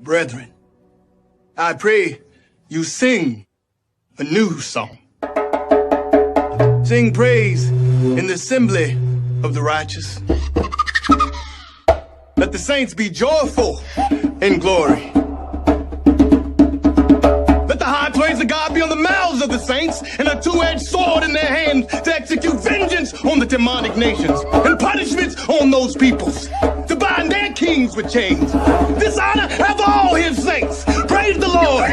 Brethren, I pray you sing a new song. Sing praise in the assembly of the righteous. Let the saints be joyful in glory. Let the high praise of God be on the mouths of the saints and a two-edged sword in their hands to execute vengeance on the demonic nations and punishments on those peoples, to bind their kings with chains. This honor have all his saints. Praise the Lord.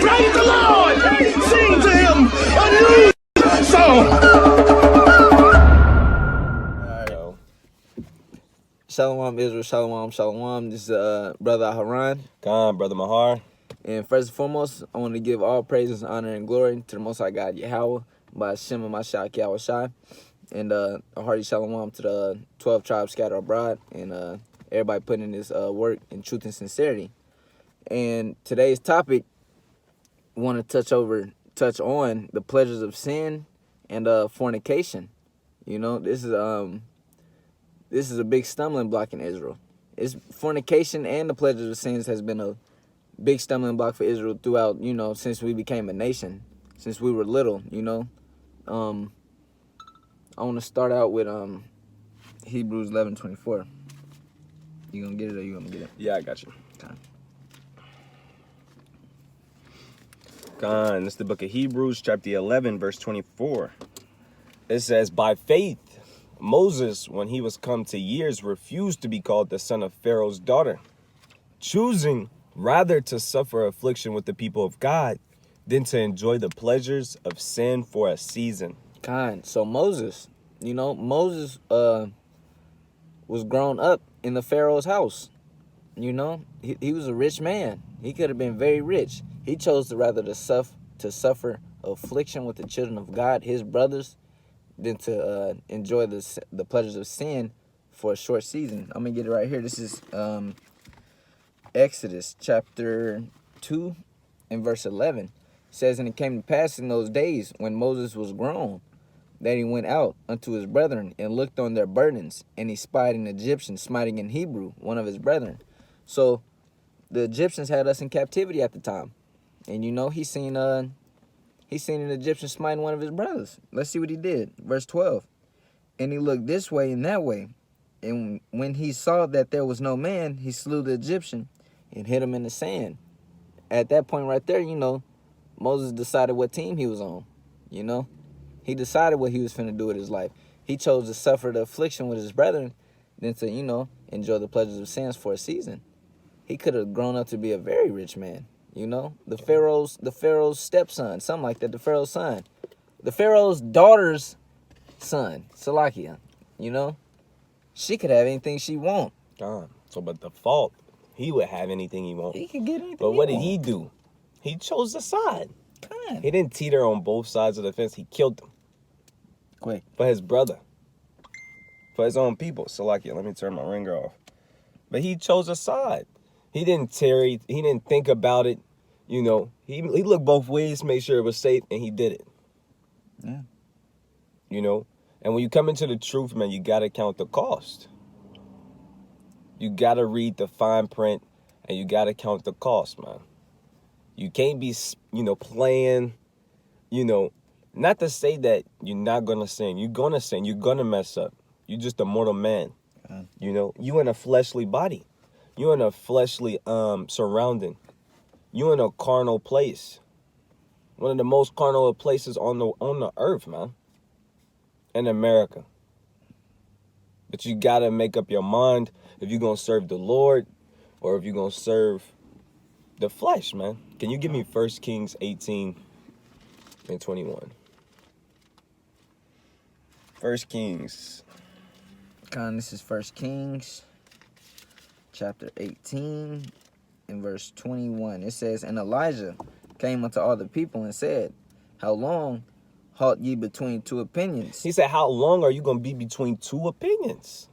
Praise the Lord. Sing to him a new song. Shalom, Israel, shalom, shalom. This is Brother Haran. Khan, Brother Mahar. And first and foremost, I want to give all praises, honor, and glory to the Most High God, Yahweh, by Hashem and Mashiach Yahweh Shai. And a hearty shalom to the 12 tribes scattered abroad and everybody putting in this work in truth and sincerity. And today's topic, I want to touch on the pleasures of sin and fornication. You know, this is a big stumbling block in Israel. It's fornication and the pleasures of sins has been a big stumbling block for Israel throughout, since we became a nation, since we were little, I want to start out with Hebrews 11:24. You gonna get it or you gonna get it? Yeah, I got you. Khan, this is the book of Hebrews, chapter 11, verse 24. It says, by faith, Moses, when he was come to years, refused to be called the son of Pharaoh's daughter, choosing rather to suffer affliction with the people of God than to enjoy the pleasures of sin for a season. So Moses, Moses was grown up in the Pharaoh's house. He was a rich man. He could have been very rich. He chose to suffer affliction with the children of God, his brothers, than to enjoy the pleasures of sin for a short season. I'm going to get it right here. This is Exodus chapter 2 and verse 11. It says, and it came to pass in those days when Moses was grown, that he went out unto his brethren and looked on their burdens, and he spied an Egyptian smiting an Hebrew, one of his brethren. So the Egyptians had us in captivity at the time. And he seen an Egyptian smiting one of his brothers. Let's see what he did. Verse 12. And he looked this way and that way. And when he saw that there was no man, he slew the Egyptian and hid him in the sand. At that point right there, Moses decided what team he was on. He decided what he was finna do with his life. He chose to suffer the affliction with his brethren than to, enjoy the pleasures of sins for a season. He could have grown up to be a very rich man. The Pharaoh's stepson, something like that, the Pharaoh's son. The Pharaoh's daughter's son, Salakia, She could have anything she want. But the fault, he would have anything he want. He could get anything But what did he do? He chose the side. He didn't teeter on both sides of the fence. He killed them. Quick. For his brother. For his own people. Salakia, let me turn my ringer off. But he chose a side. He didn't tarry. He didn't think about it. He looked both ways, made sure it was safe, and he did it. Yeah. And when you come into the truth, man, you got to count the cost. You got to read the fine print, and you got to count the cost, man. You can't be, playing, not to say that you're not going to sin. You're going to sin. You're going to mess up. You're just a mortal man. You in a fleshly body. You in a fleshly surrounding. You in a carnal place. One of the most carnal places on the earth, man. In America. But you got to make up your mind if you're going to serve the Lord or if you're going to serve the flesh, man. Can you give me 1 Kings 18 and 21? 1 Kings. This is 1 Kings chapter 18 and verse 21. It says, and Elijah came unto all the people and said, how long halt ye between two opinions? He said, how long are you going to be between two opinions?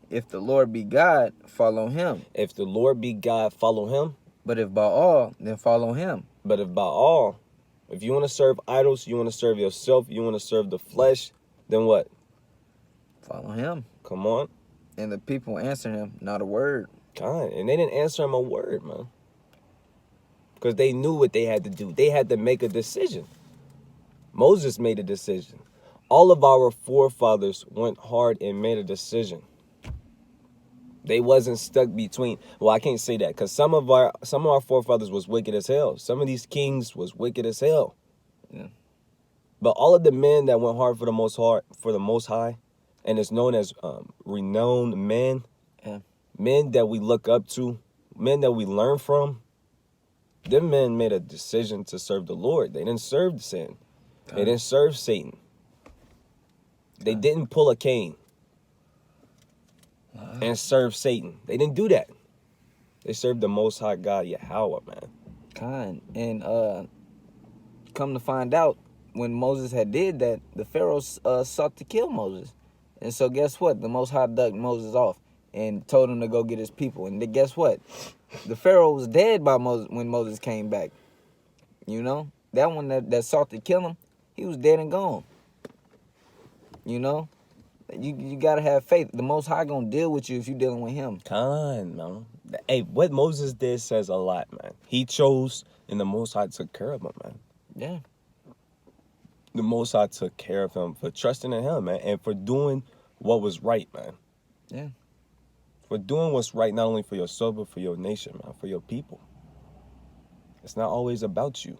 If the Lord be God, follow him. If the Lord be God, follow him. But if Baal, then follow him. But if Baal, if you want to serve idols, you want to serve yourself, you want to serve the flesh, then what? Follow him. Come on. And the people answered him not a word. God, and they didn't answer him a word, man. Because they knew what they had to do. They had to make a decision. Moses made a decision. All of our forefathers went hard and made a decision. They wasn't stuck between. Well, I can't say that because some of our forefathers was wicked as hell. Some of these kings was wicked as hell. Yeah. But all of the men that went hard for the Most High, and is known as renowned men, Yeah. men that we look up to, men that we learn from. Them men made a decision to serve the Lord. They didn't serve sin. They didn't serve Satan. They didn't pull a Cain and serve Satan. They didn't do that. They served the Most High God, Yahweh, man. Kind. And come to find out, when Moses had did that, the Pharaoh sought to kill Moses. And so guess what? The Most High dug Moses off and told him to go get his people. And then guess what? The Pharaoh was dead by Moses when Moses came back. You know? That one that sought to kill him, he was dead and gone. You know? You gotta have faith. The Most High gonna deal with you if you dealing with him. Man. Hey, what Moses did says a lot, man. He chose, and the Most High took care of him, man. Yeah. The Most High took care of him for trusting in him, man, and for doing what was right, man. Yeah. For doing what's right, not only for yourself, but for your nation, man, for your people. It's not always about you.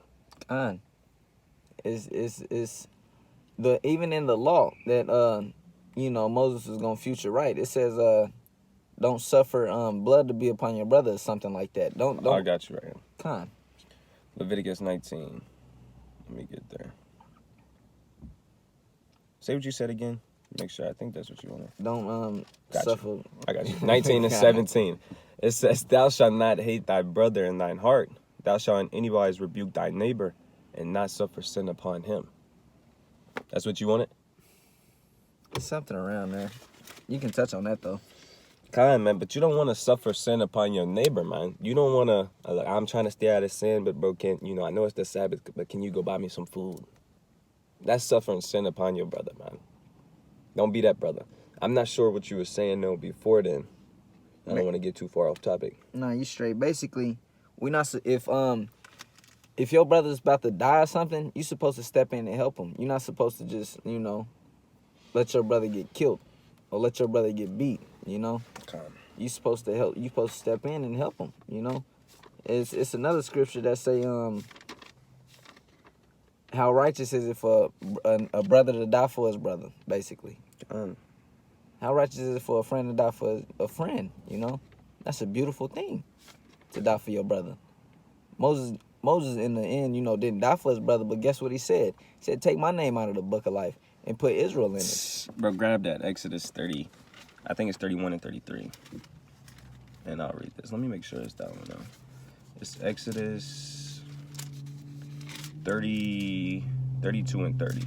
It's the even in the law that Moses was gonna future right. It says don't suffer blood to be upon your brother or something like that. Don't I got you right here. Con. Leviticus 19. Let me get there. Say what you said again. Make sure. I think that's what you wanted. Don't Got suffer. You. I got you. 19 and 17. It says, "Thou shalt not hate thy brother in thine heart. Thou shalt in any wise rebuke thy neighbor, and not suffer sin upon him." That's what you wanted? There's something around there. You can touch on that though. Kind, man, but you don't want to suffer sin upon your neighbor, man. You don't want to, like, I'm trying to stay out of sin, but bro, I know it's the Sabbath, but can you go buy me some food? That's suffering sin upon your brother, man. Don't be that brother. I'm not sure what you were saying, though, before then. I don't want to get too far off topic. No, you straight. Basically, we not if your brother's about to die or something, you supposed to step in and help him. You're not supposed to just, let your brother get killed or let your brother get beat, Come. You supposed to help. You supposed to step in and help him, It's another scripture that say how righteous is it for a brother to die for his brother, basically. How righteous is it for a friend to die for a friend, That's a beautiful thing, to die for your brother. Moses in the end, didn't die for his brother, but guess what he said? He said, take my name out of the book of life and put Israel in it. Bro, grab that. Exodus 30. I think it's 31 and 33. And I'll read this. Let me make sure it's that one, though. It's Exodus 30, 32 and 30.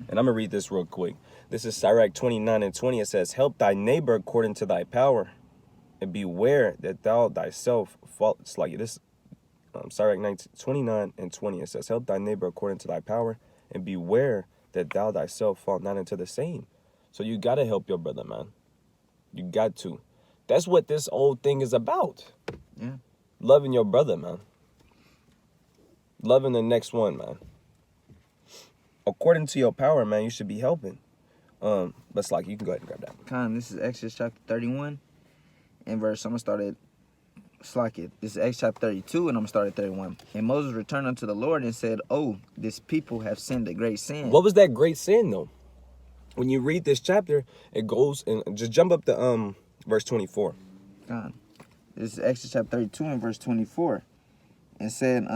And I'm going to read this real quick. This is Sirach 29 and 20. It says, "Help thy neighbor according to thy power, and beware that thou thyself fall." It's like this. Sirach 29 and 20. It says, "Help thy neighbor according to thy power, and beware that thou thyself fall not into the same." So you got to help your brother, man. You got to. That's what this old thing is about. Yeah. Loving your brother, man. Loving the next one, man. According to your power, man, you should be helping. But it's like, you can go ahead and grab that. This is Exodus chapter 31 and verse. I'm going to start at This is Exodus chapter 32 and I'm going to start at 31. "And Moses returned unto the Lord and said, Oh, this people have sinned a great sin." What was that great sin, though? When you read this chapter, it goes and just jump up to verse 24. This is Exodus chapter 32 and verse 24. And said,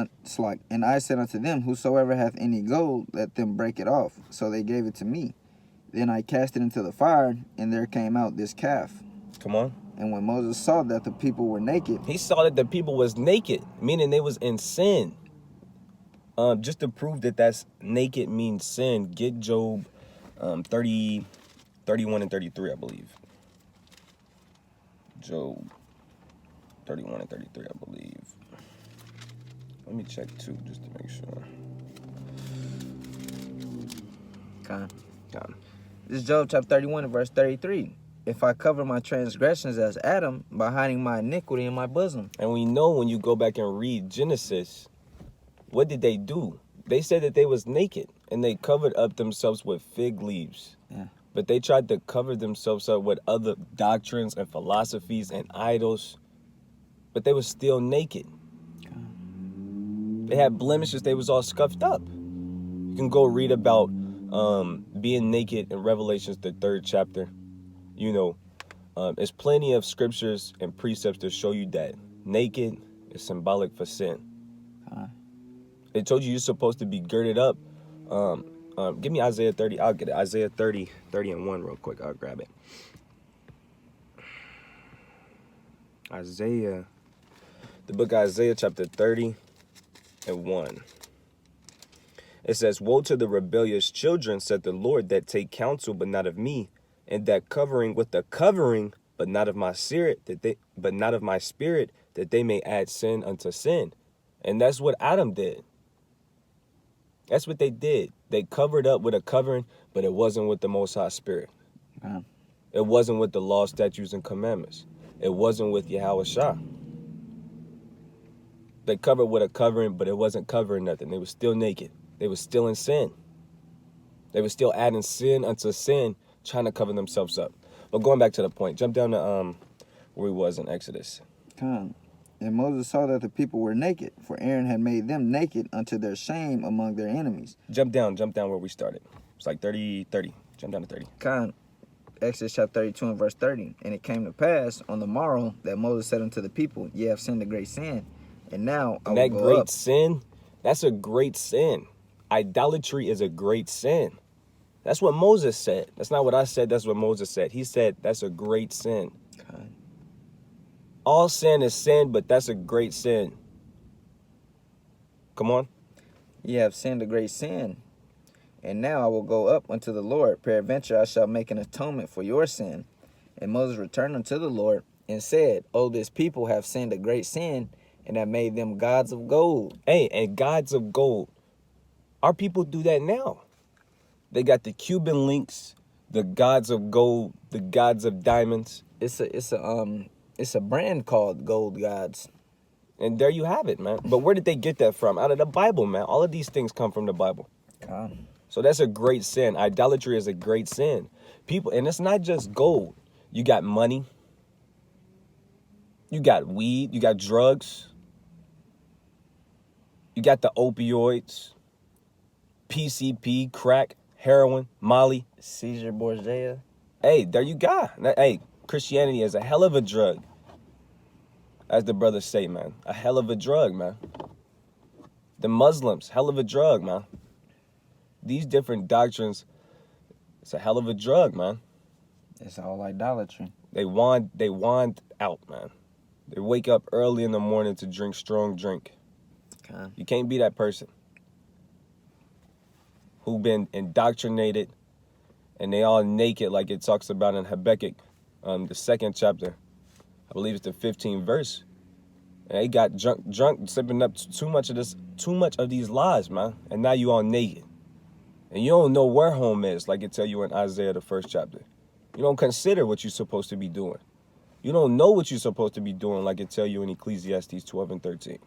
"And I said unto them, Whosoever hath any gold, let them break it off. So they gave it to me. Then I cast it into the fire, and there came out this calf. Come on. And when Moses saw that the people were naked," He saw that the people was naked, meaning they was in sin. Just to prove that that's naked means sin, get Job 30, 31 and 33, I believe. Job 31 and 33, I believe. Let me check too, just to make sure. This is Job chapter 31 and verse 33. if I cover my transgressions as Adam by hiding my iniquity in my bosom. And we know when you go back and read Genesis, what did they do? They said that they was naked and they covered up themselves with fig leaves. Yeah. But they tried to cover themselves up with other doctrines and philosophies and idols. But they was still naked. They had blemishes. They was all scuffed up. You can go read about being naked in Revelations, the 3rd chapter. You know, there's plenty of scriptures and precepts to show you that naked is symbolic for sin. They told you you're supposed to be girded up. Give me Isaiah 30. I'll get it. Isaiah 30 and 1 real quick. I'll grab it. Isaiah, the book of Isaiah chapter 30 and 1. It says, "Woe to the rebellious children, said the Lord, that take counsel, but not of me, and that covering with the covering, but not of my spirit, that they may add sin unto sin." And that's what Adam did. That's what they did. They covered up with a covering, but it wasn't with the Most High Spirit. It wasn't with the law, statutes, and commandments. It wasn't with Yahweh Shah. They covered with a covering, but it wasn't covering nothing. They were still naked. They were still in sin. They were still adding sin unto sin, trying to cover themselves up. But going back to the point, jump down to where he was in Exodus. And Moses saw that the people were naked, for Aaron had made them naked unto their shame among their enemies. Jump down where we started. It's like 30. Jump down to 30. Exodus chapter 32 and verse 30. And it came to pass on the morrow that Moses said unto the people, Ye have sinned a great sin, and now I will that go great up. sin, that's a great sin. Idolatry is a great sin. That's what Moses said. That's not what I said. That's what Moses said. He said that's a great sin. All sin is sin, but that's a great sin. Come on. Ye have sinned a great sin, and now I will go up unto the Lord. Peradventure I shall make an atonement for your sin. And Moses returned unto the Lord and said, O, this people have sinned a great sin, and have made them gods of gold. Hey, and gods of gold. Our people do that now. They got the Cuban links, the gods of gold, the gods of diamonds. It's a brand called Gold Gods. And there you have it, man. But where did they get that from? Out of the Bible, man. All of these things come from the Bible. So that's a great sin. Idolatry is a great sin. People, and it's not just gold. You got money. You got weed. You got drugs. You got the opioids. PCP, crack, heroin, Molly. Caesar Borgia. Hey, there you go. Hey, Christianity is a hell of a drug. As the brothers say, man. A hell of a drug, man. The Muslims, hell of a drug, man. These different doctrines, it's a hell of a drug, man. It's all idolatry. They wand out, man. They wake up early in the morning to drink strong drink. You can't be that person who been indoctrinated and they all naked, like it talks about in Habakkuk, the 2nd chapter. I believe it's the 15th verse. And they got drunk, sipping up too much of these lies, man. And now you all naked. And you don't know where home is, like it tell you in Isaiah, the 1st chapter. You don't consider what you're supposed to be doing. You don't know what you're supposed to be doing, like it tell you in Ecclesiastes 12 and 13.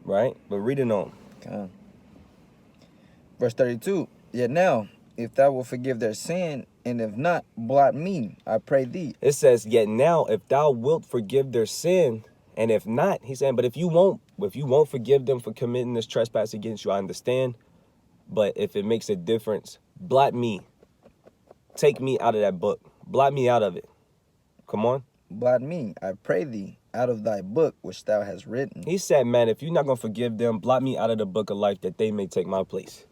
Right? But read it on. Verse 32. Yet now, if thou wilt forgive their sin, and if not, blot me, I pray thee. It says, yet now, if thou wilt forgive their sin, and if not, he's saying, but if you won't forgive them for committing this trespass against you, I understand. But if it makes a difference, blot me. Take me out of that book. Blot me out of it. Come on. Blot me, I pray thee, out of thy book which thou hast written. He said, man, if you're not going to forgive them, blot me out of the book of life that they may take my place.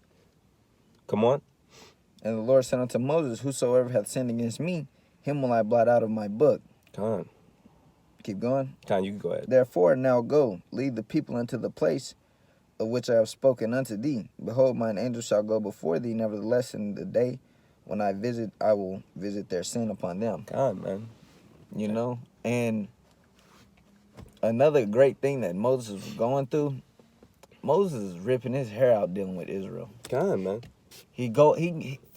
Come on. And the Lord said unto Moses, whosoever hath sinned against me, him will I blot out of my book. Keep going. You can go ahead. Therefore now go, lead the people into the place of which I have spoken unto thee. Behold, mine angel shall go before thee. Nevertheless, in the day when I will visit their sin upon them. Man. You know? And another great thing that Moses was going through, Moses is ripping his hair out dealing with Israel. Man.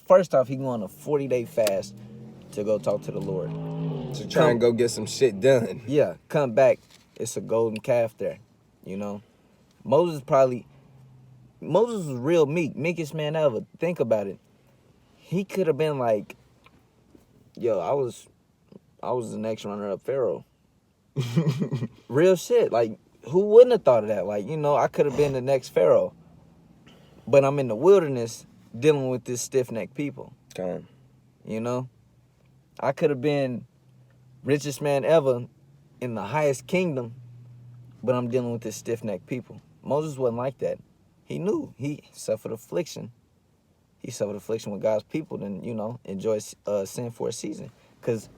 First off, he go on a 40-day fast, to go talk to the Lord. To try and go get some shit done. Yeah, come back. It's a golden calf there, you know. Moses was real meek, meekest man ever. Think about it. He could have been like, yo, I was the next runner-up Pharaoh. Real shit. Like, who wouldn't have thought of that? Like, you know, I could have been the next Pharaoh. But I'm in the wilderness dealing with this stiff-necked people. Come. You know? I could have been richest man ever in the highest kingdom, but I'm dealing with this stiff-necked people. Moses wasn't like that. He knew. He suffered affliction. He suffered affliction with God's people, then, you know, enjoy sin for a season. Because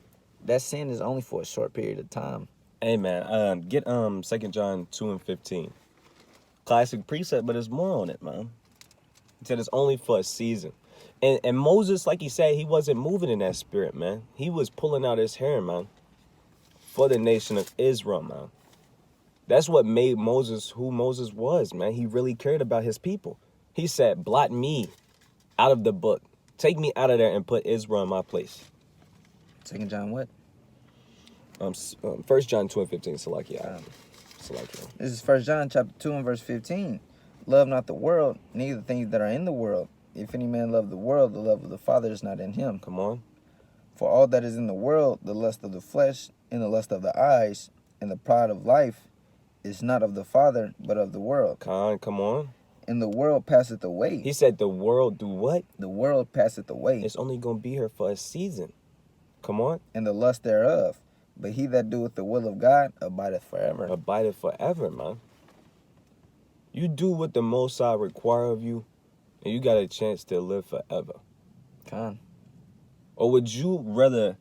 that sin is only for a short period of time. Hey, man, get 2 John 2:15. Classic precept, but there's more on it, man. He said it's only for a season. And Moses, like he said, he wasn't moving in that spirit, man. He was pulling out his hair, man, for the nation of Israel, man. That's what made Moses who Moses was, man. He really cared about his people. He said, blot me out of the book. Take me out of there and put Israel in my place. 2 John what? 1 John 2:15, Salakia. This is 1 John chapter 2 and verse 15. Love not the world, neither things that are in the world. If any man love the world, the love of the Father is not in him. Come on. For all that is in the world, the lust of the flesh, and the lust of the eyes, and the pride of life, is not of the Father, but of the world. Come on. And the world passeth away. He said the world do what? The world passeth away. It's only going to be here for a season. Come on. And the lust thereof. But he that doeth the will of God abideth forever. Abideth forever, man. You do what the Most High require of you, and you got a chance to live forever. Con. Or would you rather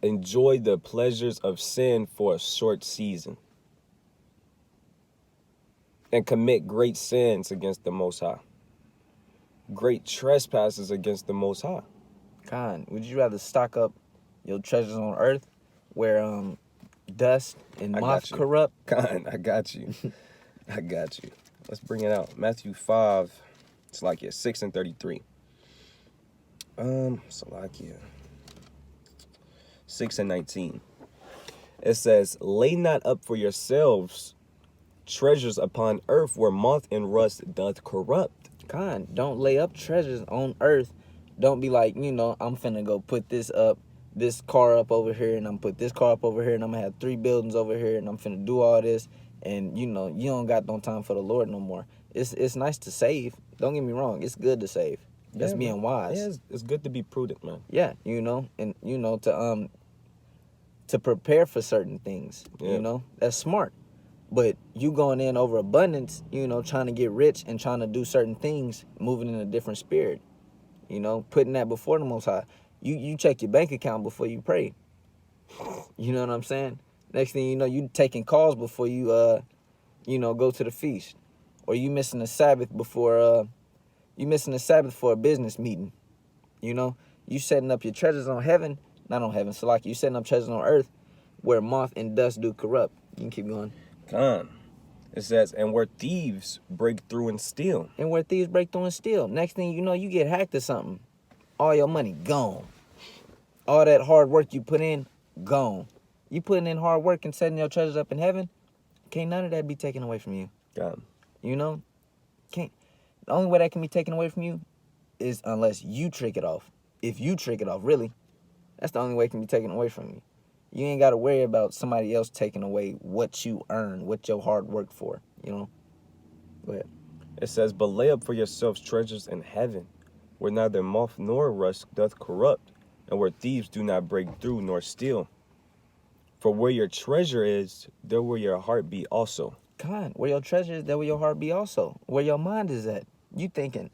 enjoy the pleasures of sin for a short season and commit great sins against the Most High? Great trespasses against the Most High. Con. Would you rather stock up your treasures on earth where dust and moth corrupt? Con, I got you. I got you. Let's bring it out. Matthew 5, Salakia, 6 and 33. Salakia. 6 and 19. It says, lay not up for yourselves treasures upon earth where moth and rust doth corrupt. Con, don't lay up treasures on earth. Don't be like, you know, I'm finna go put this car up over here, and I'm put this car up over here, and I'm gonna have 3 buildings over here, and I'm finna do all this. And, you know, you don't got no time for the Lord no more. It's nice to save. Don't get me wrong. It's good to save. That's being wise. Yeah, it's good to be prudent, man. Yeah, you know, and, you know, to prepare for certain things, you know, that's smart. But you going in over abundance, you know, trying to get rich and trying to do certain things, moving in a different spirit, you know, putting that before the Most High. You check your bank account before you pray. You know what I'm saying? Next thing you know, you taking calls before you, you know, go to the feast. Or you missing a Sabbath before, for a business meeting. You know, you setting up your treasures on heaven, not on heaven, so like you setting up treasures on earth where moth and dust do corrupt. You can keep going. Come. It says, and where thieves break through and steal. And where thieves break through and steal. Next thing you know, you get hacked or something. All your money gone. All that hard work you put in, gone. You putting in hard work and setting your treasures up in heaven, can't none of that be taken away from you. God. You know? The only way that can be taken away from you is unless you trick it off. If you trick it off, really, that's the only way it can be taken away from you. You ain't got to worry about somebody else taking away what you earn, what your hard work for, you know? Go ahead. It says, but lay up for yourselves treasures in heaven, where neither moth nor rust doth corrupt, and where thieves do not break through nor steal. For where your treasure is, there will your heart be also. God, where your treasure is, there will your heart be also. Where your mind is at. You thinking.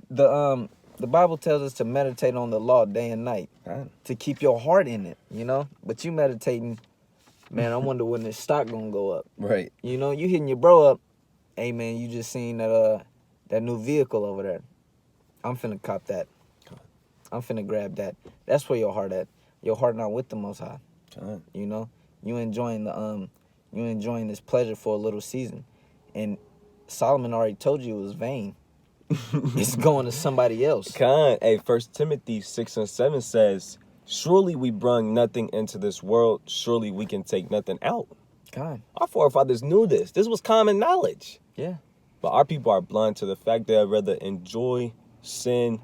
The Bible tells us to meditate on the law day and night. God. To keep your heart in it, you know? But you meditating, man, I wonder when this stock gonna go up. Right. You know, you hitting your bro up. Hey, man, you just seen that new vehicle over there. I'm finna cop that. I'm finna grab that. That's where your heart at. Your heart not with the Most High. God. You know, you enjoying this pleasure for a little season, and Solomon already told you it was vain. It's going to somebody else. Hey, 1 Timothy 6:7 says, surely we bring nothing into this world. Surely we can take nothing out. Con. Our forefathers knew this. This was common knowledge. Yeah. But our people are blind to the fact that I'd rather enjoy sin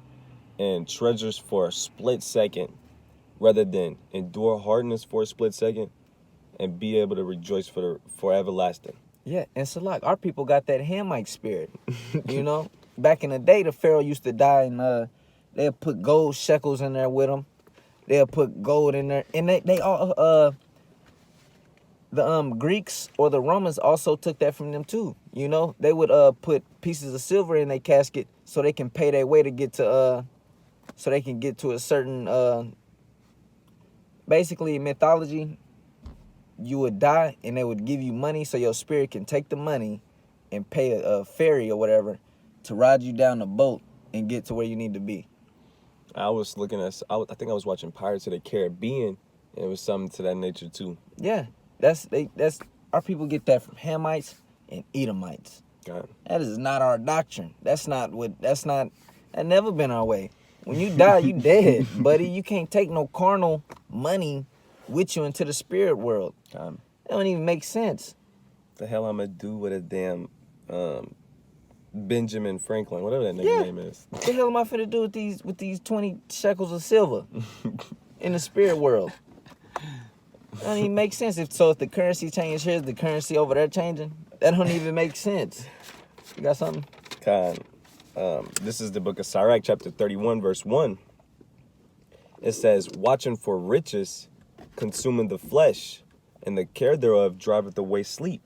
and treasures for a split second rather than endure hardness for a split second and be able to rejoice for everlasting. Yeah, and so like our people got that Hamite spirit. You know, back in the day, the Pharaoh used to die, and they'll put gold shekels in there with them. They'll put gold in there, and they all the Greeks or the Romans also took that from them too. You know, they would put pieces of silver in their casket so they can pay their way to get to so they can get to a certain basically mythology. You would die and they would give you money so your spirit can take the money and pay a ferry or whatever to ride you down the boat and get to where you need to be. I was looking at, I think I was watching Pirates of the Caribbean, and it was something to that nature too. Yeah, that's our people get that from Hamites and Edomites. God. That is not our doctrine. That never been our way. When you die, you dead, buddy. You can't take no carnal money with you into the spirit world. God. That don't even make sense. The hell I'm gonna do with a damn Benjamin Franklin, whatever that nigga name is. What the hell am I finna do with these 20 shekels of silver in the spirit world? That don't even make sense. If the currency changes here, is the currency over there changing? That don't even make sense. You got something? God. This is the book of Sirach, chapter 31, verse 1. It says, watching for riches, consuming the flesh, and the care thereof driveth away sleep.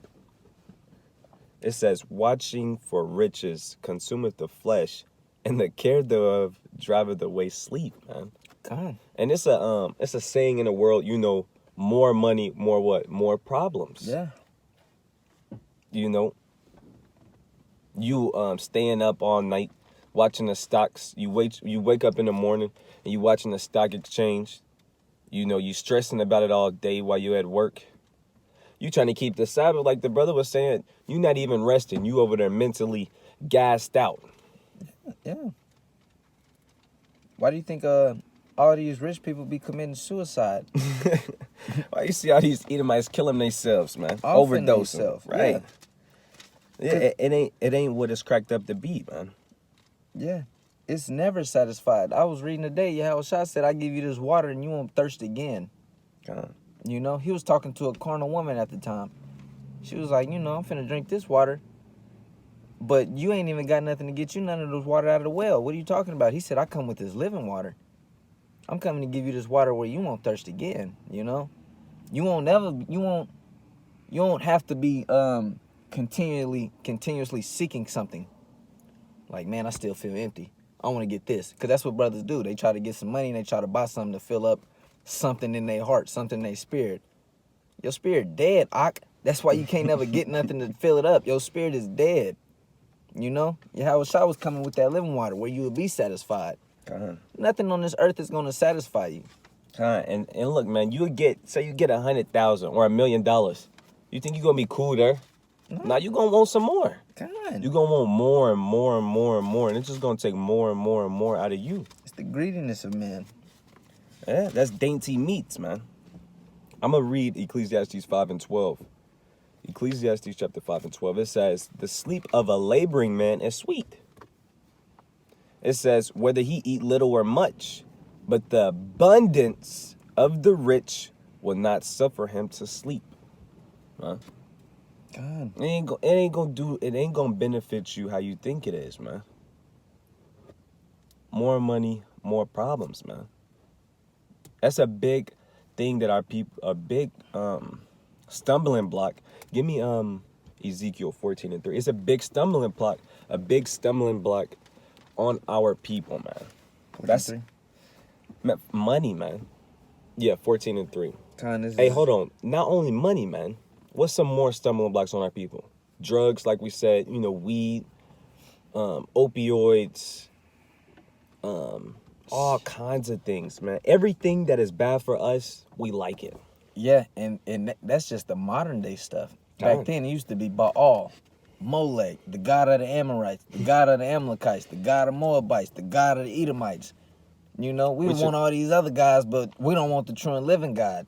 It says, watching for riches, consumeth the flesh, and the care thereof driveth away sleep, man. God. And it's a saying in the world, you know, more money, more what? More problems. Yeah. You know, you staying up all night watching the stocks. You wake up in the morning and you watching the stock exchange. You know, you stressing about it all day while you at work. You trying to keep the Sabbath, like the brother was saying. You not even resting. You over there mentally gassed out. Yeah. Why do you think all these rich people be committing suicide? Why you see all these Edomites killing themselves, man? Offing Overdosing, themselves, right? Yeah, it ain't what it's cracked up to be, man. Yeah, it's never satisfied. I was reading today, Yahweh Shah said, I give you this water and you won't thirst again. God. You know, he was talking to a carnal woman at the time. She was like, you know, I'm finna drink this water, but you ain't even got nothing to get you none of those water out of the well. What are you talking about? He said, I come with this living water. I'm coming to give you this water where you won't thirst again, you know? You won't have to be continuously seeking something. Like, man, I still feel empty. I want to get this. Because that's what brothers do. They try to get some money and they try to buy something to fill up something in their heart, something in their spirit. Your spirit dead, Ak. That's why you can't never get nothing to fill it up. Your spirit is dead. You know? Yahweh Shah was coming with that living water where you would be satisfied. Nothing on this earth is going to satisfy you. And look, man, you get 100,000 or $1 million. You think you're going to be cool there? No. Now you're going to want some more. God. You're going to want more and more and more and more. And it's just going to take more and more and more out of you. It's the greediness of man. Yeah, that's dainty meats, man. I'm going to read Ecclesiastes 5:12. Ecclesiastes chapter 5:12. It says, the sleep of a laboring man is sweet. It says, whether he eat little or much, but the abundance of the rich will not suffer him to sleep. Huh? God. It ain't gonna benefit you how you think it is, man. More money, more problems, man. That's a big thing that our people, a big stumbling block. Give me Ezekiel 14:3. It's a big stumbling block on our people, man. 14:3? That's money, man. Yeah, 14:3. God, Hey, hold on. Not only money, man. What's some more stumbling blocks on our people? Drugs, like we said, you know, weed, opioids, all kinds of things, man. Everything that is bad for us, we like it. Yeah, and that's just the modern day stuff. Back then, it used to be Baal. Molech, the god of the Amorites, the god of the Amalekites, the god of Moabites, the god of the Edomites. You know, we want all these other guys, but we don't want the true and living God.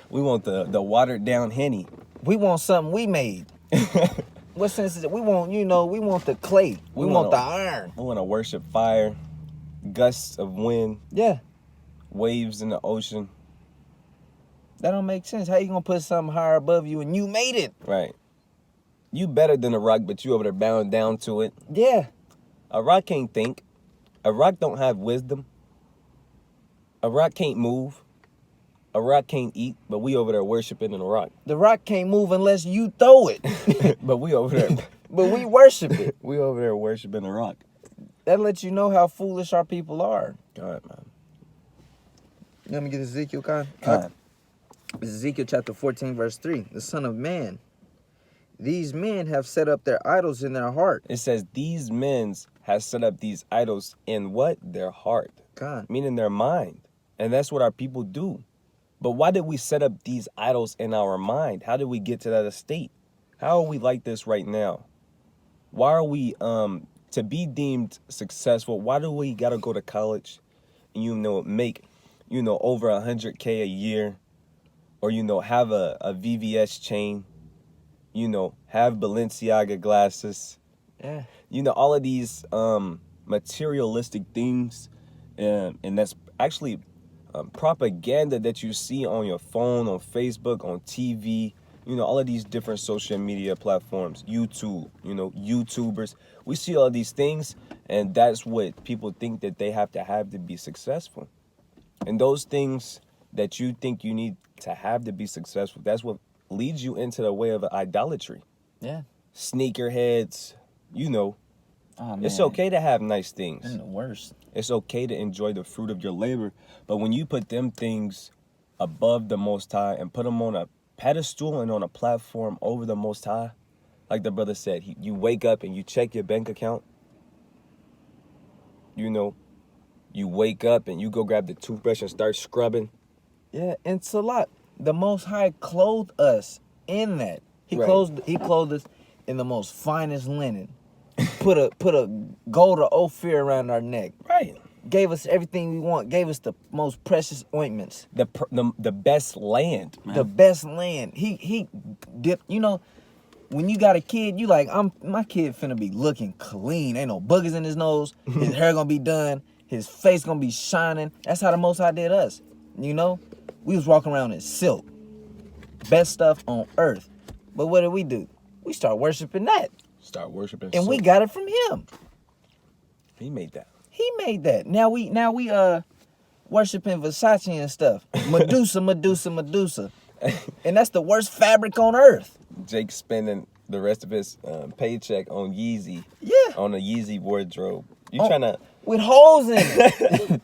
We want the watered down Henny. We want something we made. What sense is it? We want, we want the clay. We want the iron. We want to worship fire, gusts of wind. Yeah. Waves in the ocean. That don't make sense. How you gonna put something higher above you and you made it? Right. You better than a rock, but you over there bowing down to it. Yeah. A rock can't think. A rock don't have wisdom. A rock can't move. A rock can't eat, but we over there worshiping in a rock. The rock can't move unless you throw it. But we over there. But we worship it. We over there worshiping a rock. That lets you know how foolish our people are. God, man. Let me get Ezekiel, Con. Ezekiel chapter 14, verse 3. The Son of Man. These men have set up their idols in their heart. It says these men have set up these idols in what? Their heart. God. Meaning their mind. And that's what our people do. But why did we set up these idols in our mind? How did we get to that estate? How are we like this right now? Why are we, to be deemed successful, why do we got to go to college and, make, over 100K a year? Or, have a VVS chain? Have Balenciaga glasses? Yeah. All of these materialistic things. And that's actually propaganda that you see on your phone, on Facebook, on TV, all of these different social media platforms, YouTube, YouTubers. We see all of these things, and that's what people think that they have to be successful. And those things that you think you need to be successful, that's what leads you into the way of idolatry. Yeah. Sneakerheads, Oh, man. It's okay to have nice things. They're the worst. It's okay to enjoy the fruit of your labor. But when you put them things above the Most High and put them on a pedestal and on a platform over the Most High, like the brother said, you wake up and you check your bank account. You wake up and you go grab the toothbrush and start scrubbing. Yeah, and Salat, the Most High clothed us in that. He Right. clothed us in the most finest linen. Put a gold of Ophir around our neck. Right. Gave us everything we want. Gave us the most precious ointments. The best land, man. The best land. He dipped. When you got a kid, you like, my kid finna be looking clean. Ain't no boogers in his nose. His hair gonna be done. His face gonna be shining. That's how the Most High did us. We was walking around in silk. Best stuff on earth. But what did we do? We start worshiping that. Start worshiping. And we got it from him. He made that. He made that. Now we worshiping Versace and stuff. Medusa. And that's the worst fabric on earth. Jake spending the rest of his paycheck on Yeezy. Yeah. On a Yeezy wardrobe. You trying to... With holes in it.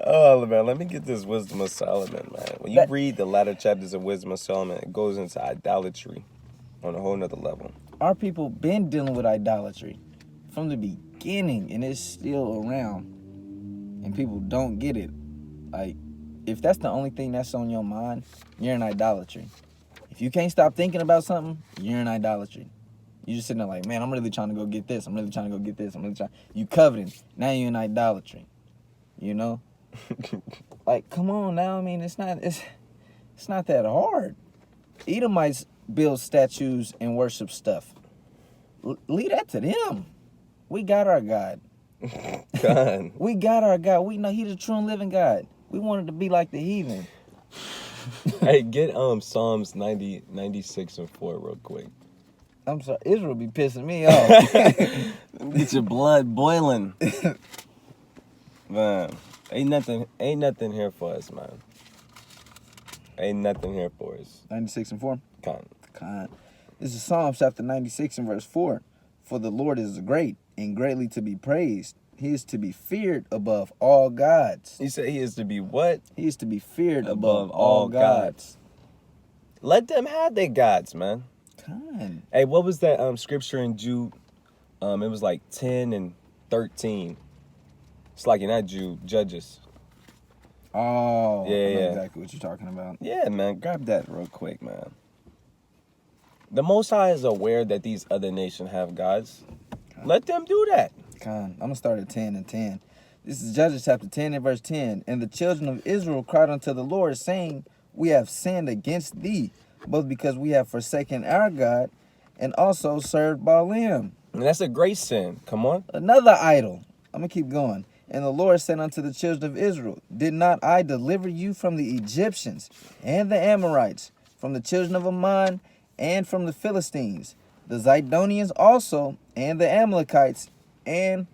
Oh, man, let me get this Wisdom of Solomon, man. When you read the latter chapters of Wisdom of Solomon, it goes into idolatry on a whole nother level. Our people been dealing with idolatry from the beginning, and it's still around. And people don't get it. Like, if that's the only thing that's on your mind, you're in idolatry. If you can't stop thinking about something, you're in idolatry. You just sitting there like, man, I'm really trying to go get this. I'm really trying to go get this. You coveting. Now you're in idolatry. Like, come on now. I mean, it's not that hard. Edomites build statues and worship stuff. Leave that to them. We got our God. God. We got our God. We know He's the true and living God. We wanted to be like the heathen. Hey, get Psalms 96 and 4 real quick. I'm sorry, Israel be pissing me off. Get your blood boiling. Man, ain't nothing here for us, man. Ain't nothing here for us. 96 and 4. Con. This is Psalms chapter 96 and verse 4. For the Lord is great and greatly to be praised. He is to be feared above all gods. He said he is to be what? He is to be feared above all gods. Let them have their gods, man. Con. Hey, what was that scripture in Jude? It was like 10 and 13. It's like in that Jude, Judges. Oh, yeah, I know yeah. exactly what you're talking about. Yeah, man. Grab that real quick, man. The Most High is aware that these other nations have gods. Let them do that. I'm going to start at 10 and 10. This is Judges chapter 10 and verse 10. And the children of Israel cried unto the Lord, saying, we have sinned against thee, both because we have forsaken our God, and also served Baalim. And that's a great sin. Come on. Another idol. I'm going to keep going. And the Lord said unto the children of Israel, did not I deliver you from the Egyptians and the Amorites, from the children of Ammon, and from the Philistines, the Zidonians also, and the Amalekites, and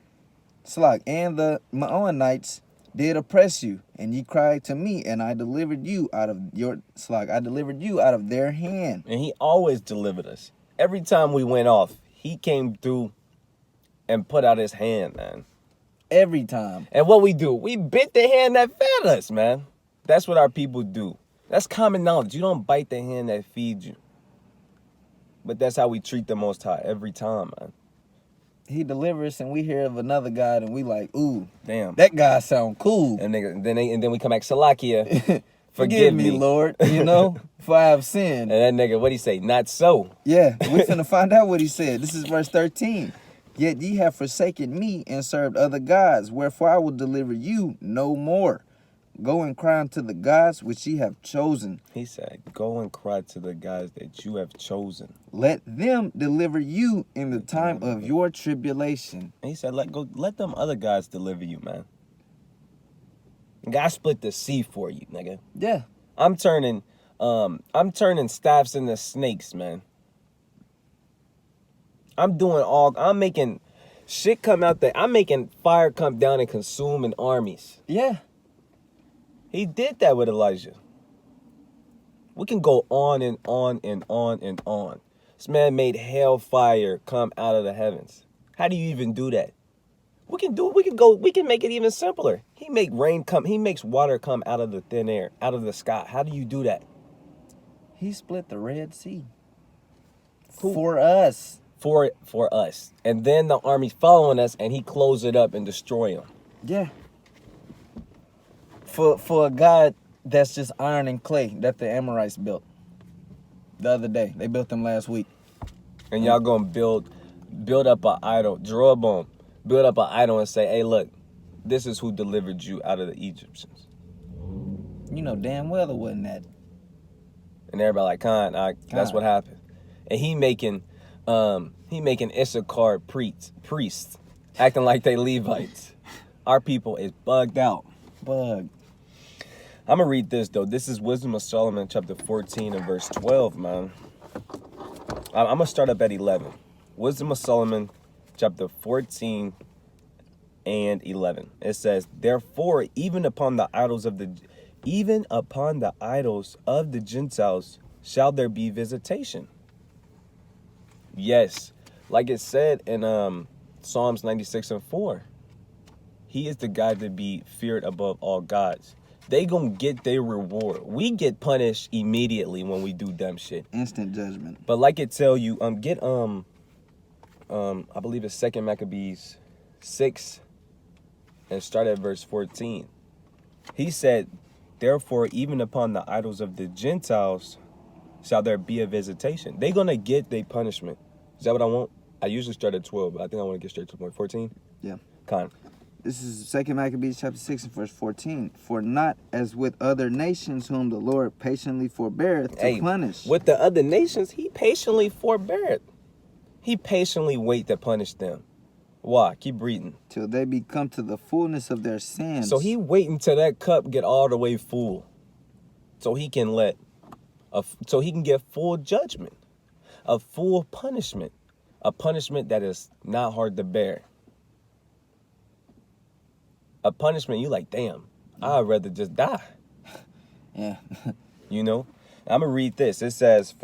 the Maonites did oppress you, and ye cried to me, and I delivered you out of their hand. And he always delivered us. Every time we went off, he came through and put out his hand, man. Every time. And what we do, we bit the hand that fed us, man. That's what our people do. That's common knowledge. You don't bite the hand that feeds you. But that's how we treat the Most High every time, man. He delivers, and we hear of another God, and we like, ooh, damn, that guy sound cool. And then we come back, Salakia, forgive me, Lord, for I have sinned. And that nigga, what'd he say? Not so. Yeah, we finna find out what he said. This is verse 13. Yet ye have forsaken me and served other gods, wherefore I will deliver you no more. Go and cry unto the gods which ye have chosen. He said, go and cry to the gods that you have chosen. Let them deliver you in the time of your tribulation. And he said, let them other gods deliver you, man. God split the sea for you, nigga. Yeah. I'm turning staffs into snakes, man. I'm making shit come out there. I'm making fire come down and consume in armies. Yeah. He did that with Elijah. We can go on and on and on and on. This man made hellfire come out of the heavens. How do you even do that? We can make it even simpler. He makes water come out of the thin air, out of the sky. How do you do that? He split the Red Sea. For us. For us. And then the army's following us, and he closed it up and destroy them. Yeah. For a God that's just iron and clay that the Amorites built the other day. They built them last week. And y'all gonna build up an idol. Jeroboam, build up an idol and say, hey, look, this is who delivered you out of the Egyptians. You know damn well it wasn't that. And everybody like, that's what happened. And he making Issachar priests, acting like they Levites. Our people is bugged out. I'm going to read this, though. This is Wisdom of Solomon, chapter 14 and verse 12, man. I'm going to start up at 11. Wisdom of Solomon, chapter 14 and 11. It says, therefore, even upon the idols of the Gentiles shall there be visitation. Yes, like it said in Psalms 96 and 4. He is the God to be feared above all gods. They gonna get their reward. We get punished immediately when we do dumb shit. Instant judgment. But like it tell you, I believe it's 2 Maccabees 6 and start at verse 14. He said, therefore, even upon the idols of the Gentiles shall there be a visitation. They gonna get their punishment. Is that what I want? I usually start at 12, but I think I want to get straight to the point. 14? Yeah. This is 2 Maccabees chapter 6 and verse 14. For not as with other nations whom the Lord patiently forbeareth to punish. With the other nations, he patiently forbeareth. He patiently wait to punish them. Why? Keep reading. Till they be come to the fullness of their sins. So he waiting till that cup get all the way full. So he can get full judgment. A full punishment. A punishment that is not hard to bear. A punishment you like, damn, I'd rather just die. Yeah. I'm going to read this. It says,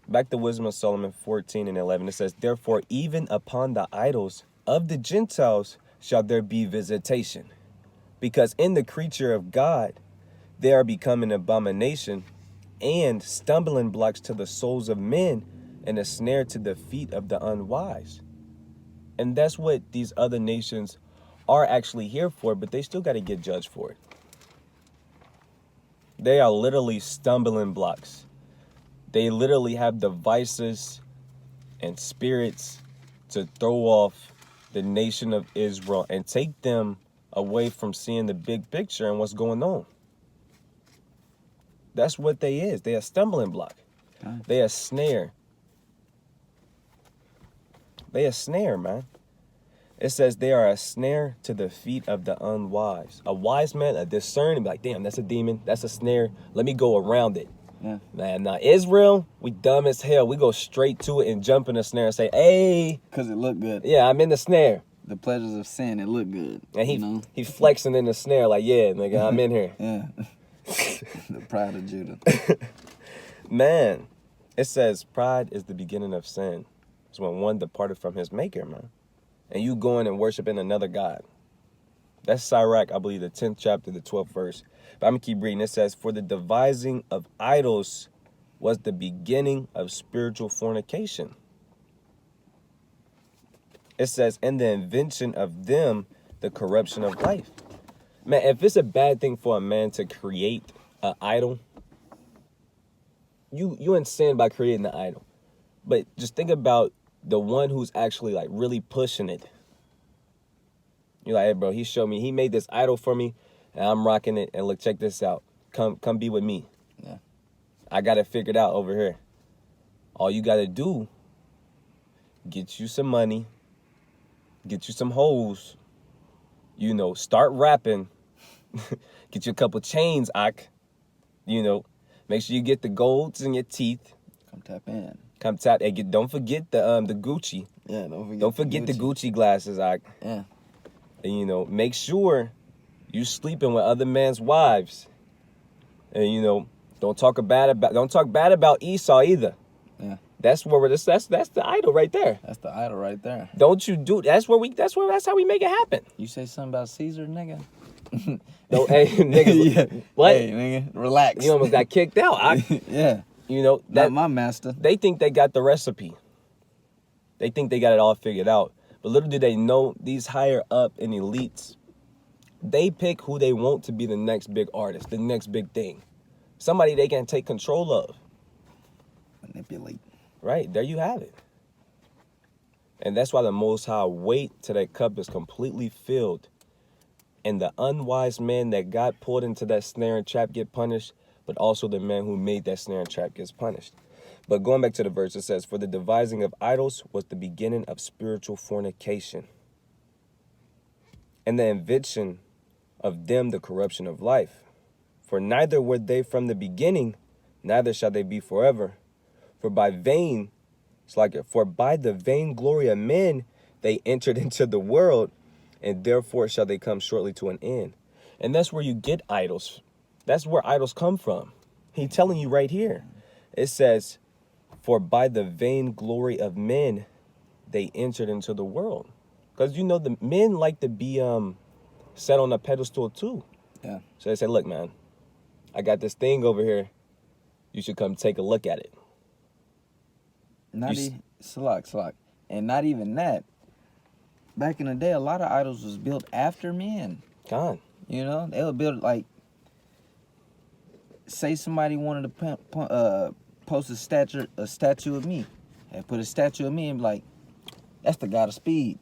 back to Wisdom of Solomon 14 and 11. It says, therefore, even upon the idols of the Gentiles shall there be visitation. Because in the creature of God, they are become an abomination and stumbling blocks to the souls of men and a snare to the feet of the unwise. And that's what these other nations are actually here for, but they still got to get judged for it. They are literally stumbling blocks. They literally have devices and spirits to throw off the nation of Israel and take them away from seeing the big picture and what's going on. That's what they is. They a stumbling block. They a snare. They a snare, man. It says they are a snare to the feet of the unwise. A wise man, a discerning, be like, damn, that's a demon. That's a snare. Let me go around it. Yeah. Man, now Israel, we dumb as hell. We go straight to it and jump in the snare and say, hey. Because it looked good. Yeah, I'm in the snare. The pleasures of sin, it looked good. And he flexing in the snare like, yeah, nigga, I'm in here. Yeah. The pride of Judah. Man, it says pride is the beginning of sin. It's when one departed from his maker, man. And you going and worshiping another God. That's Sirach, I believe, the 10th chapter, the 12th verse. But I'm going to keep reading. It says, for the devising of idols was the beginning of spiritual fornication. It says, and the invention of them, the corruption of life. Man, if it's a bad thing for a man to create an idol, you in sin by creating the idol. But just think about the one who's actually like really pushing it. You're like, hey, bro, he made this idol for me, and I'm rocking it. And look, check this out. Come be with me. Yeah. I got it figured out over here. All you got to do, get you some money, get you some hoes, start rapping, get you a couple chains, make sure you get the golds in your teeth. Come tap in. Come tap. Hey, don't forget the Gucci. Yeah, don't forget the Gucci glasses, Yeah. And, make sure you sleeping with other men's wives. And, don't talk bad about Esau either. Yeah. That's the idol right there. That's the idol right there. Don't you do that's how we make it happen. You say something about Caesar, nigga? No, hey, niggas. Yeah. What? Hey, nigga, relax. You almost got kicked out. Yeah. That Not my master. They think they got the recipe. They think they got it all figured out. But little do they know, these higher up and elites, they pick who they want to be the next big artist, the next big thing. Somebody they can take control of. Manipulate. Right, there you have it. And that's why the Most High wait till that cup is completely filled. And the unwise man that got pulled into that snare and trap get punished, but also the man who made that snare and trap gets punished. But going back to the verse, it says, for the devising of idols was the beginning of spiritual fornication. And the invention of them the corruption of life. For neither were they from the beginning, neither shall they be forever. For by the vain glory of men they entered into the world, and therefore shall they come shortly to an end. And that's where you get idols. That's where idols come from. He's telling you right here. It says, for by the vain glory of men they entered into the world. Because the men like to be set on a pedestal too. Yeah. So they say, look, man, I got this thing over here. You should come take a look at it. Salak. And not even that. Back in the day, a lot of idols was built after men. God. They would build, like, say somebody wanted to post a statue of me. And put a statue of me and be like, that's the God of speed.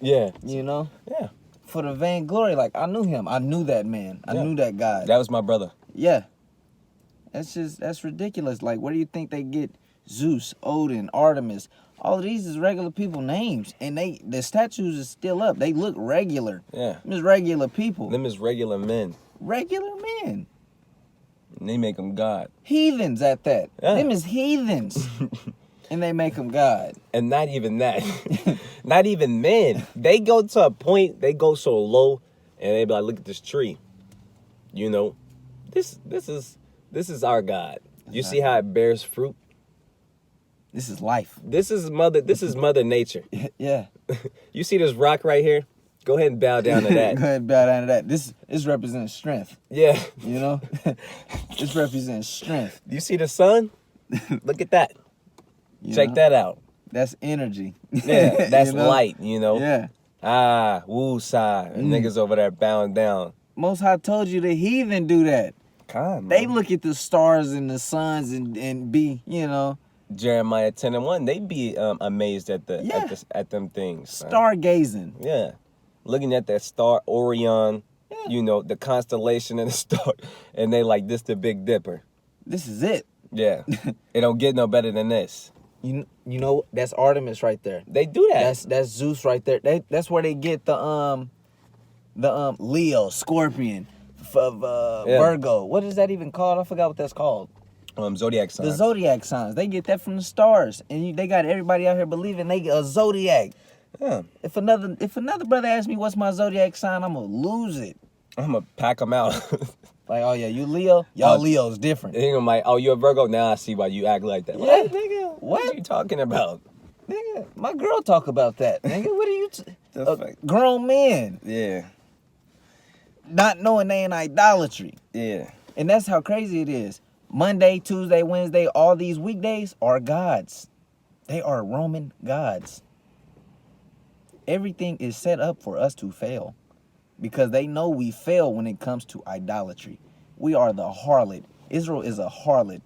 Yeah. Yeah. For the vainglory, like, I knew him. I knew that man. I knew that God. That was my brother. Yeah. That's ridiculous. Like, where do you think they get Zeus, Odin, Artemis? All of these is regular people names. And the statues is still up. They look regular. Yeah. Them is regular people. Them is regular men. Regular men. And they make them God. Heathens at that. Yeah. Them is heathens. And they make them God. And not even that. Not even men. They go to a point, they go so low, and they be like, look at this tree. This is our God. You see how it bears fruit? This is life. This is Mother Nature. Yeah. You see this rock right here? Go ahead and bow down to that. Go ahead and bow down to that. This represents strength. Yeah. This represents strength. You see the sun? Look at that. Check that out. That's energy. Yeah, that's light, Yeah. Woo side. And niggas over there bowing down. Most High told you the heathen do that. Con, They man. look at the stars and the suns and be, you know, Jeremiah 10:1. They be amazed at Yeah. at them things. Man. stargazing. Yeah, looking at that star Orion. Yeah. You know, the constellation and the star, and they like this the Big Dipper. This is it. Yeah, it don't get no better than this. You know that's Artemis right there. They do that. That's Zeus right there. That's where they get the Leo, Scorpion, Virgo. What is that even called? I forgot what that's called. Zodiac signs. The zodiac signs. They get that from the stars, and they got everybody out here believing they a zodiac. Yeah. If another brother asks me what's my zodiac sign, I'm gonna lose it. I'm gonna pack them out. Like, oh yeah, you Leo? Y'all Leo's different. They gonna like, oh, you a Virgo? Now I see why you act like that. Yeah. What, nigga? What? What are you talking about? Nigga, my girl talk about that. Nigga, what are you? The fuck? Grown men Yeah. not knowing they in idolatry, Yeah. and that's how crazy it is. Monday, Tuesday, Wednesday, all these weekdays are gods. They are Roman gods. Everything is set up for us to fail because they know we fail when it comes to idolatry. We are the harlot. Israel is a harlot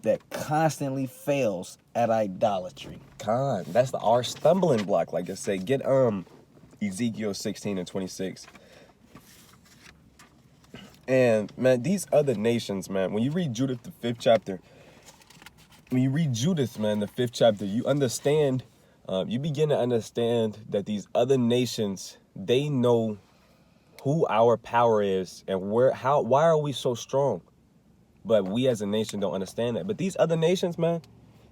that constantly fails at idolatry. Con. That's our stumbling block. Like I say, get Ezekiel 16:26. And man, these other nations, man, when you read Judith, the 5th chapter, the 5th chapter, you understand, you begin to understand that these other nations, they know who our power is and why are we so strong? But we as a nation don't understand that. But these other nations, man,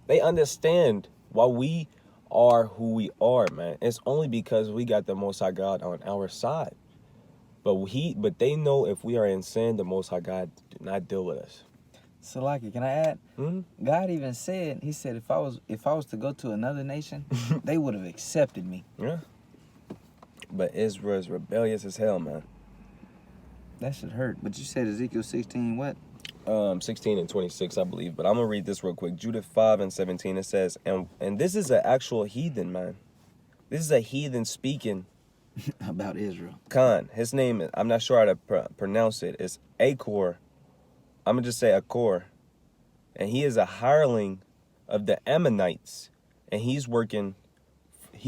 they understand why we are who we are, man. It's only because we got the Most High God on our side. But they know if we are in sin, the Most High God do not deal with us. Salaki, can I add? Mm-hmm. God even said, he said, if I was to go to another nation, they would have accepted me. Yeah. But Israel is rebellious as hell, man. That should hurt. But you said Ezekiel 16, what? 16:26, I believe. But I'm going to read this real quick. Judith 5:17, it says, and this is an actual heathen, man. This is a heathen speaking. About Israel. Khan. His name is, I'm not sure how to pronounce it. It's Akor. I'm going to just say Akor. And he is a hireling of the Ammonites. And he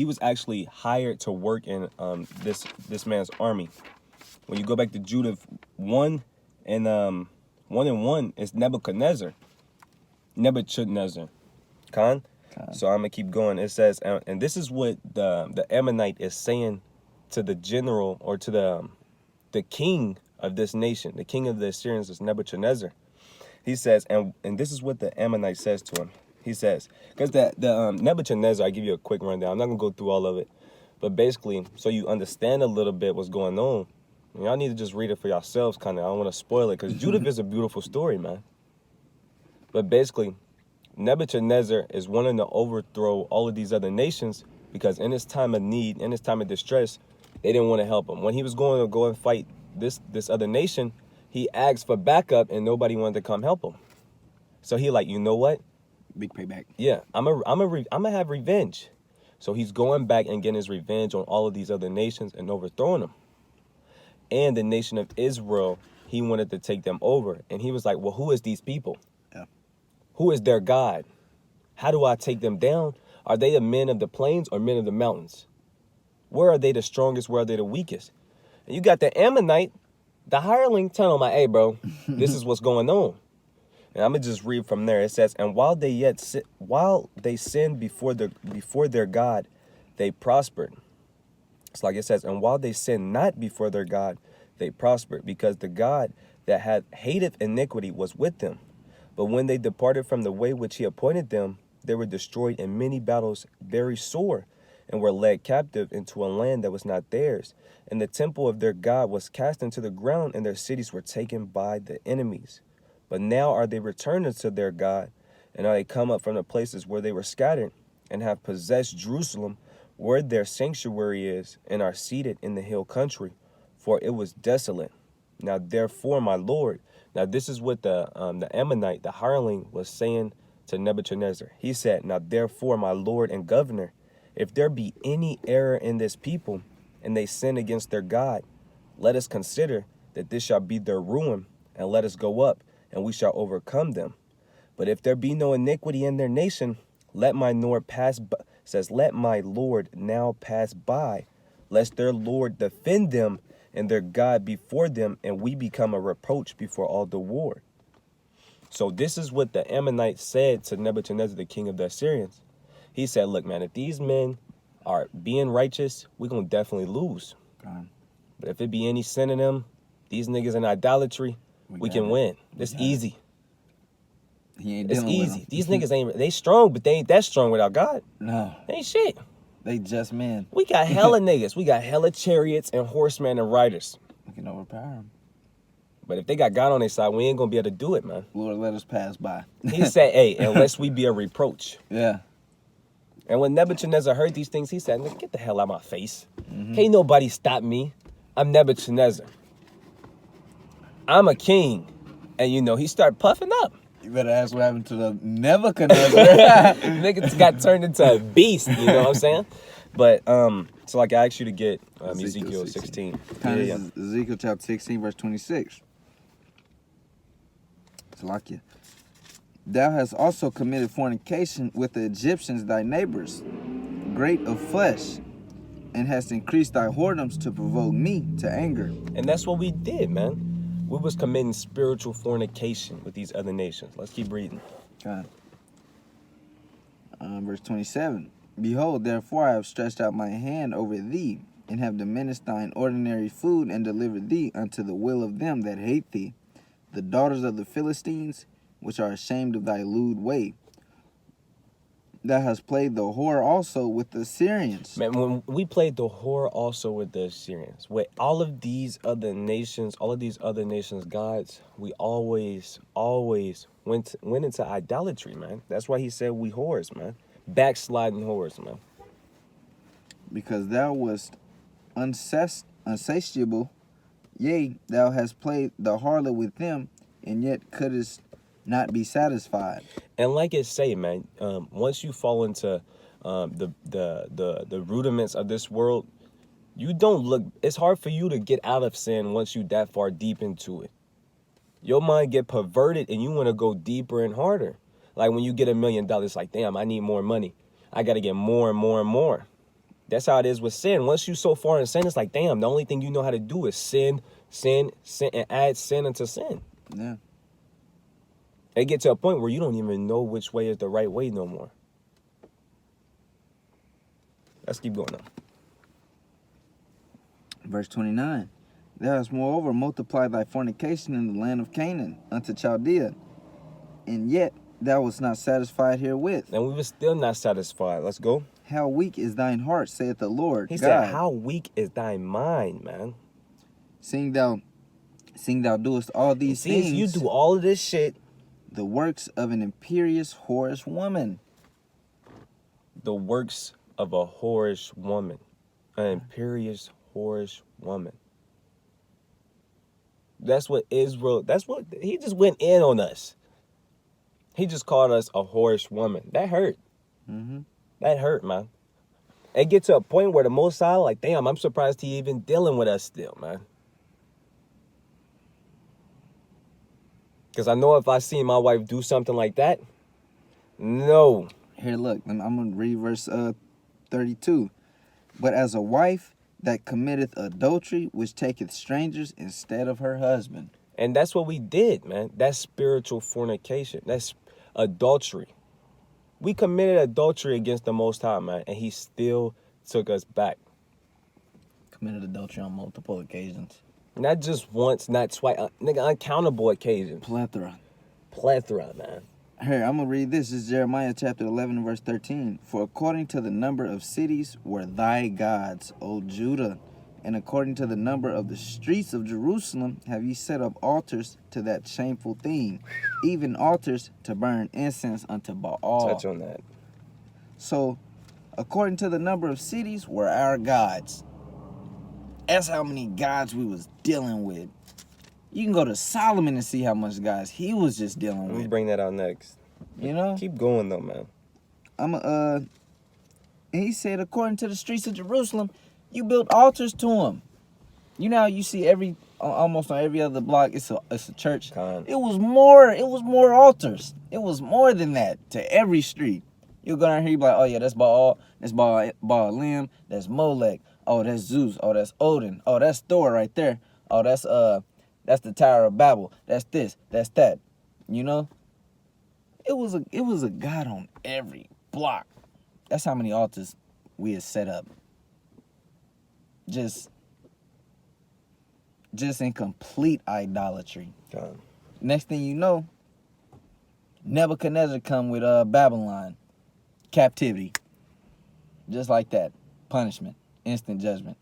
was actually hired to work in this man's army. When you go back to Judah 1 and 1, it's Nebuchadnezzar. Khan. So I'm going to keep going. It says, and this is what the Ammonite is saying to the general or to the king of this nation. The king of the Assyrians is Nebuchadnezzar. He says, and this is what the Ammonite says to him. He says, because the Nebuchadnezzar, I give you a quick rundown. I'm not going to go through all of it. But basically, so you understand a little bit what's going on, y'all need to just read it for yourselves, kind of. I don't want to spoil it, because Judith is a beautiful story, man. But basically, Nebuchadnezzar is wanting to overthrow all of these other nations because in his time of need, in his time of distress, they didn't want to help him. When he was going to go and fight this other nation, he asked for backup and nobody wanted to come help him. So he like, you know what? Big payback. Yeah, I'm gonna have revenge. So he's going back and getting his revenge on all of these other nations and overthrowing them. And the nation of Israel, he wanted to take them over. And he was like, well, who is these people? Yeah. Who is their God? How do I take them down? Are they the men of the plains or men of the mountains? Where are they the strongest? Where are they the weakest? And you got the Ammonite, the hireling, telling him, like, hey, bro, this is what's going on. And I'm going to just read from there. It says, and while they sinned before their God, they prospered. It's like it says, and while they sinned not before their God, they prospered, because the God that hateth iniquity was with them. But when they departed from the way which he appointed them, they were destroyed in many battles very sore, and were led captive into a land that was not theirs. And the temple of their God was cast into the ground, and their cities were taken by the enemies. But now are they returned unto their God, and are they come up from the places where they were scattered, and have possessed Jerusalem, where their sanctuary is, and are seated in the hill country, for it was desolate. Now therefore, my Lord, now this is what the Ammonite, the hireling, was saying to Nebuchadnezzar. He said, now therefore, my Lord and governor, if there be any error in this people, and they sin against their God, let us consider that this shall be their ruin, and let us go up, and we shall overcome them. But if there be no iniquity in their nation, let my Lord let my Lord now pass by, lest their Lord defend them and their God before them, and we become a reproach before all the war. So this is what the Ammonites said to Nebuchadnezzar, the king of the Assyrians. He said, look, man, if these men are being righteous, we're going to definitely lose. But if it be any sin in them, these niggas in idolatry, we can win. It's easy. He ain't It's dealing with easy. them. These niggas ain't, they strong, but they ain't that strong without God. No, They ain't shit. they just men. We got hella niggas. We got hella chariots and horsemen and riders. We can overpower them. But if they got God on their side, we ain't going to be able to do it, man. Lord, let us pass by. He said, hey, unless we be a reproach. Yeah. And when Nebuchadnezzar heard these things, he said, nigga, get the hell out of my face. Can't nobody stop me. I'm Nebuchadnezzar. I'm a king. And, you know, he started puffing up. You better ask what happened to the Nebuchadnezzar. Niggas got turned into a beast, you know what I'm saying? But, so like I asked you to get Ezekiel 16. This is Ezekiel chapter 16, verse 26. Salakia. Thou hast also committed fornication with the Egyptians, thy neighbors, great of flesh, and hast increased thy whoredoms to provoke me to anger. And that's what we did, man. We was committing spiritual fornication with these other nations. Let's keep reading. God. Verse 27. Behold, therefore I have stretched out my hand over thee, and have diminished thine ordinary food, and delivered thee unto the will of them that hate thee, the daughters of the Philistines, which are ashamed of thy lewd way. Thou hast played the whore also with the Syrians. Man, when we played the whore also with the Assyrians, with all of these other nations, gods, we always went into idolatry, man. That's why he said we whores, man. Backsliding whores, man. Because thou wast unsatiable, yea, thou hast played the harlot with them, and yet couldst not be satisfied. And like it say, man, once you fall into the rudiments of this world, you don't look. It's hard for you to get out of sin once you that far deep into it. Your mind get perverted, and you want to go deeper and harder. Like when you get $1 million, like, damn, I need more money. I got to get more and more and more. That's how it is with sin. Once you so far in sin, it's like, damn, the only thing you know how to do is sin, and add sin into sin. Yeah. It gets to a point where you don't even know which way is the right way no more. Let's keep going on. Verse 29. Thou hast moreover multiplied thy fornication in the land of Canaan unto Chaldea, and yet thou wast not satisfied herewith. And we were still not satisfied. Let's go. How weak is thine heart, saith the Lord He God. said, how weak is thy mind, man? Seeing thou doest all these See, things, you do all of this shit. the works of an imperious, whorish woman. The works of a whorish woman. An imperious, whorish woman. That's what he just went in on us. He just called us a whorish woman. That hurt. Mm-hmm. That hurt, man. It gets to a point where the Most High, like, damn, I'm surprised he even dealing with us still, man. Because I know if I see my wife do something like that, no. Here, look, I'm going to read verse 32. But as a wife that committeth adultery, which taketh strangers instead of her husband. And that's what we did, man. That's spiritual fornication. That's adultery. We committed adultery against the Most High, man, and he still took us back. Committed adultery on multiple occasions. Not just once, not twice. Nigga, uncountable occasions. Plethora, man. Here, I'm going to read this. This is Jeremiah chapter 11, verse 13. For according to the number of cities were thy gods, O Judah, and according to the number of the streets of Jerusalem have ye set up altars to that shameful thing, even altars to burn incense unto Baal. Touch on that. So, according to the number of cities were our gods. That's how many gods we was dealing with. You can go to Solomon and see how much gods he was just dealing Let me with. bring that out next. You know? Keep going, though, man. And he said, according to the streets of Jerusalem, you built altars to him. You know how you see every almost on every other block, it's a church. Con. It was more altars. It was more than that to every street. You'll go down here, you be like, oh yeah, that's Baal, that's Baalim, that's Molech, oh that's Zeus, oh that's Odin, oh that's Thor right there, oh that's the Tower of Babel, that's this, that's that. You know? It was a god on every block. That's how many altars we had set up. Just in complete idolatry. Con. Next thing you know, Nebuchadnezzar come with Babylon. Captivity. Just like that. Punishment. Instant judgment.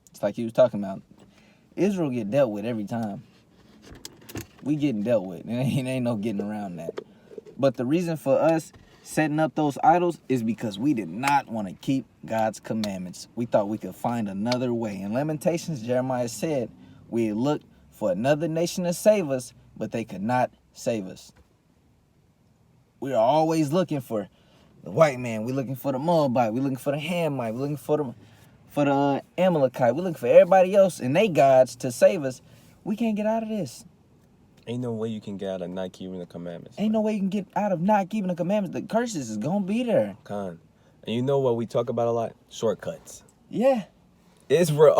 It's like he was talking about. Israel get dealt with every time. We getting dealt with. It ain't no getting around that. But the reason for us setting up those idols is because we did not want to keep God's commandments. We thought we could find another way. In Lamentations, Jeremiah said, we looked for another nation to save us, but they could not save us. We are always looking for the white man. We're looking for the Moabite. We're looking for the Hamite. We're looking for the Amalekite. We're looking for everybody else and they gods to save us. We can't get out of this. Ain't no way you can get out of not keeping the commandments. Ain't no way you can get out of not keeping the commandments. The curses is gonna be there. Con. And you know what we talk about a lot? Shortcuts. Yeah. Israel,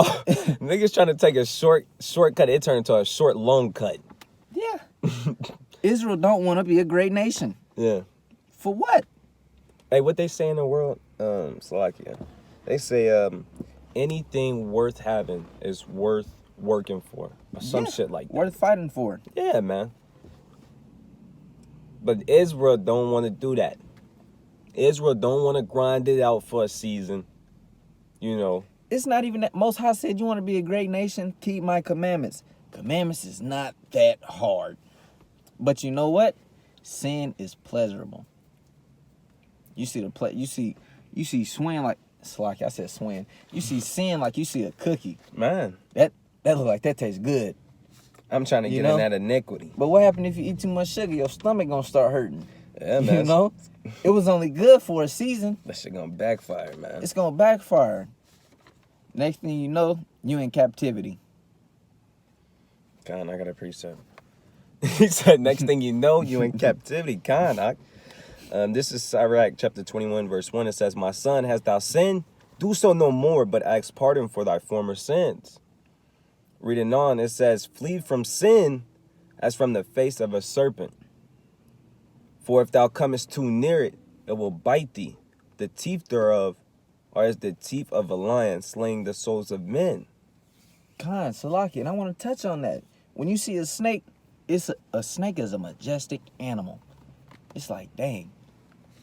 niggas trying to take a shortcut, it turned into a short, long cut. Yeah. Israel don't want to be a great nation. Yeah. For what? Hey, what they say in the world, Slovakia, they say anything worth having is worth working for. Or some shit like that. Worth fighting for. Yeah, man. But Israel don't want to do that. Israel don't want to grind it out for a season. You know. It's not even that. Most High said, you want to be a great nation? Keep my commandments. Commandments is not that hard. But you know what? Sin is pleasurable. You see you see swing like, Slocky, I said swing. You see sin like you see a cookie. Man. That look like that tastes good. I'm trying to get in that iniquity. But what happened if you eat too much sugar? Your stomach gonna start hurting. Yeah, man. You know? It was only good for a season. That shit gonna backfire, man. It's gonna backfire. Next thing you know, you in captivity. Con, I got a precept. He said, next thing you know, you in captivity. Con, this is Sirach chapter 21, verse 1. It says, my son, hast thou sinned? Do so no more, but ask pardon for thy former sins. Reading on, it says, flee from sin as from the face of a serpent. For if thou comest too near it, it will bite thee. The teeth thereof are as the teeth of a lion, slaying the souls of men. Khan, Salaki, and I want to touch on that. When you see a snake, a snake is a majestic animal. It's like, dang,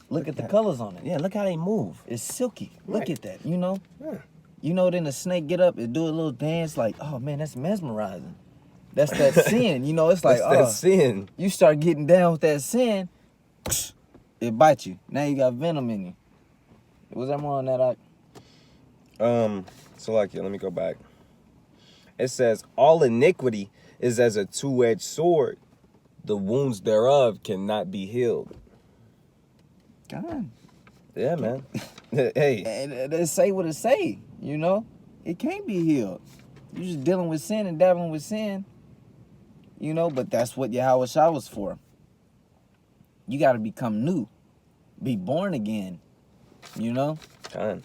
look at the colors on it. Yeah, look how they move. It's silky. Right. Look at that, you know? Yeah. You know, then the snake get up and do a little dance like, oh man, that's mesmerizing. That's that sin, you know? It's like, That's that sin. You start getting down with that sin, it bites you. Now you got venom in you. Was there more on that? So like, let me go back. It says, all iniquity is as a two-edged sword. The wounds thereof cannot be healed. God. Yeah, man. Hey. And they say what it say, you know? It can't be healed. You just dealing with sin and dabbling with sin, you know? But that's what Yahweh Shah was for. You got to become new. Be born again, you know? Con.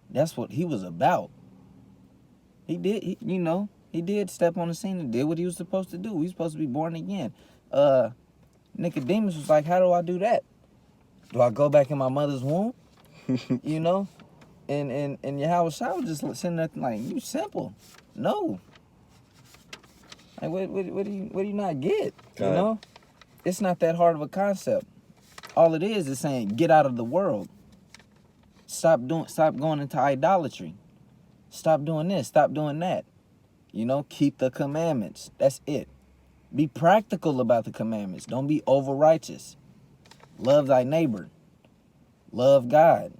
That's what he was about. He did step on the scene and did what he was supposed to do. He was supposed to be born again. Nicodemus was like, how do I do that? Do I go back in my mother's womb? You know? And Yahweh Shah was just sitting there like, you simple. No. Like, what do you not get? You know? It's not that hard of a concept. All it is saying, get out of the world. Stop going into idolatry. Stop doing this, stop doing that. You know, keep the commandments. That's it. Be practical about the commandments. Don't be over righteous. Love thy neighbor. Love God.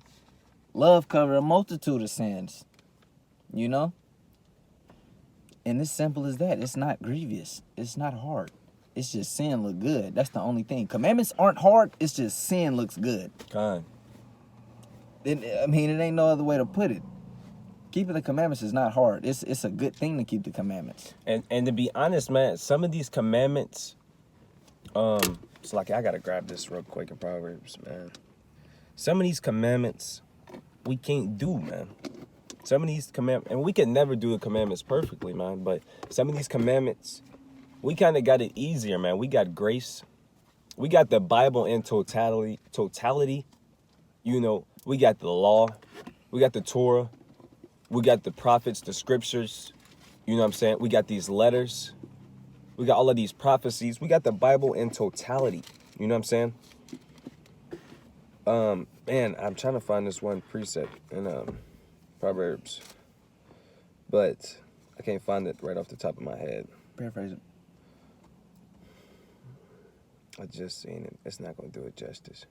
Love cover a multitude of sins. You know? And it's simple as that. It's not grievous. It's not hard. It's just sin look good. That's the only thing. Commandments aren't hard. It's just sin looks good. Con. It ain't no other way to put it. Keeping the commandments is not hard. It's a good thing to keep the commandments. And to be honest, man, some of these commandments, it's like I gotta grab this real quick in Proverbs, man. Some of these commandments we can't do, man. Some of these commandments, and we can never do the commandments perfectly, man. But some of these commandments, we kind of got it easier, man. We got grace. We got the Bible in totality. You know, we got the law. We got the Torah. We got the prophets, the scriptures. You know what I'm saying? We got these letters. We got all of these prophecies. We got the Bible in totality. You know what I'm saying? Man, I'm trying to find this one precept in Proverbs, but I can't find it right off the top of my head. Paraphrase it. I just seen it. It's not gonna do it justice.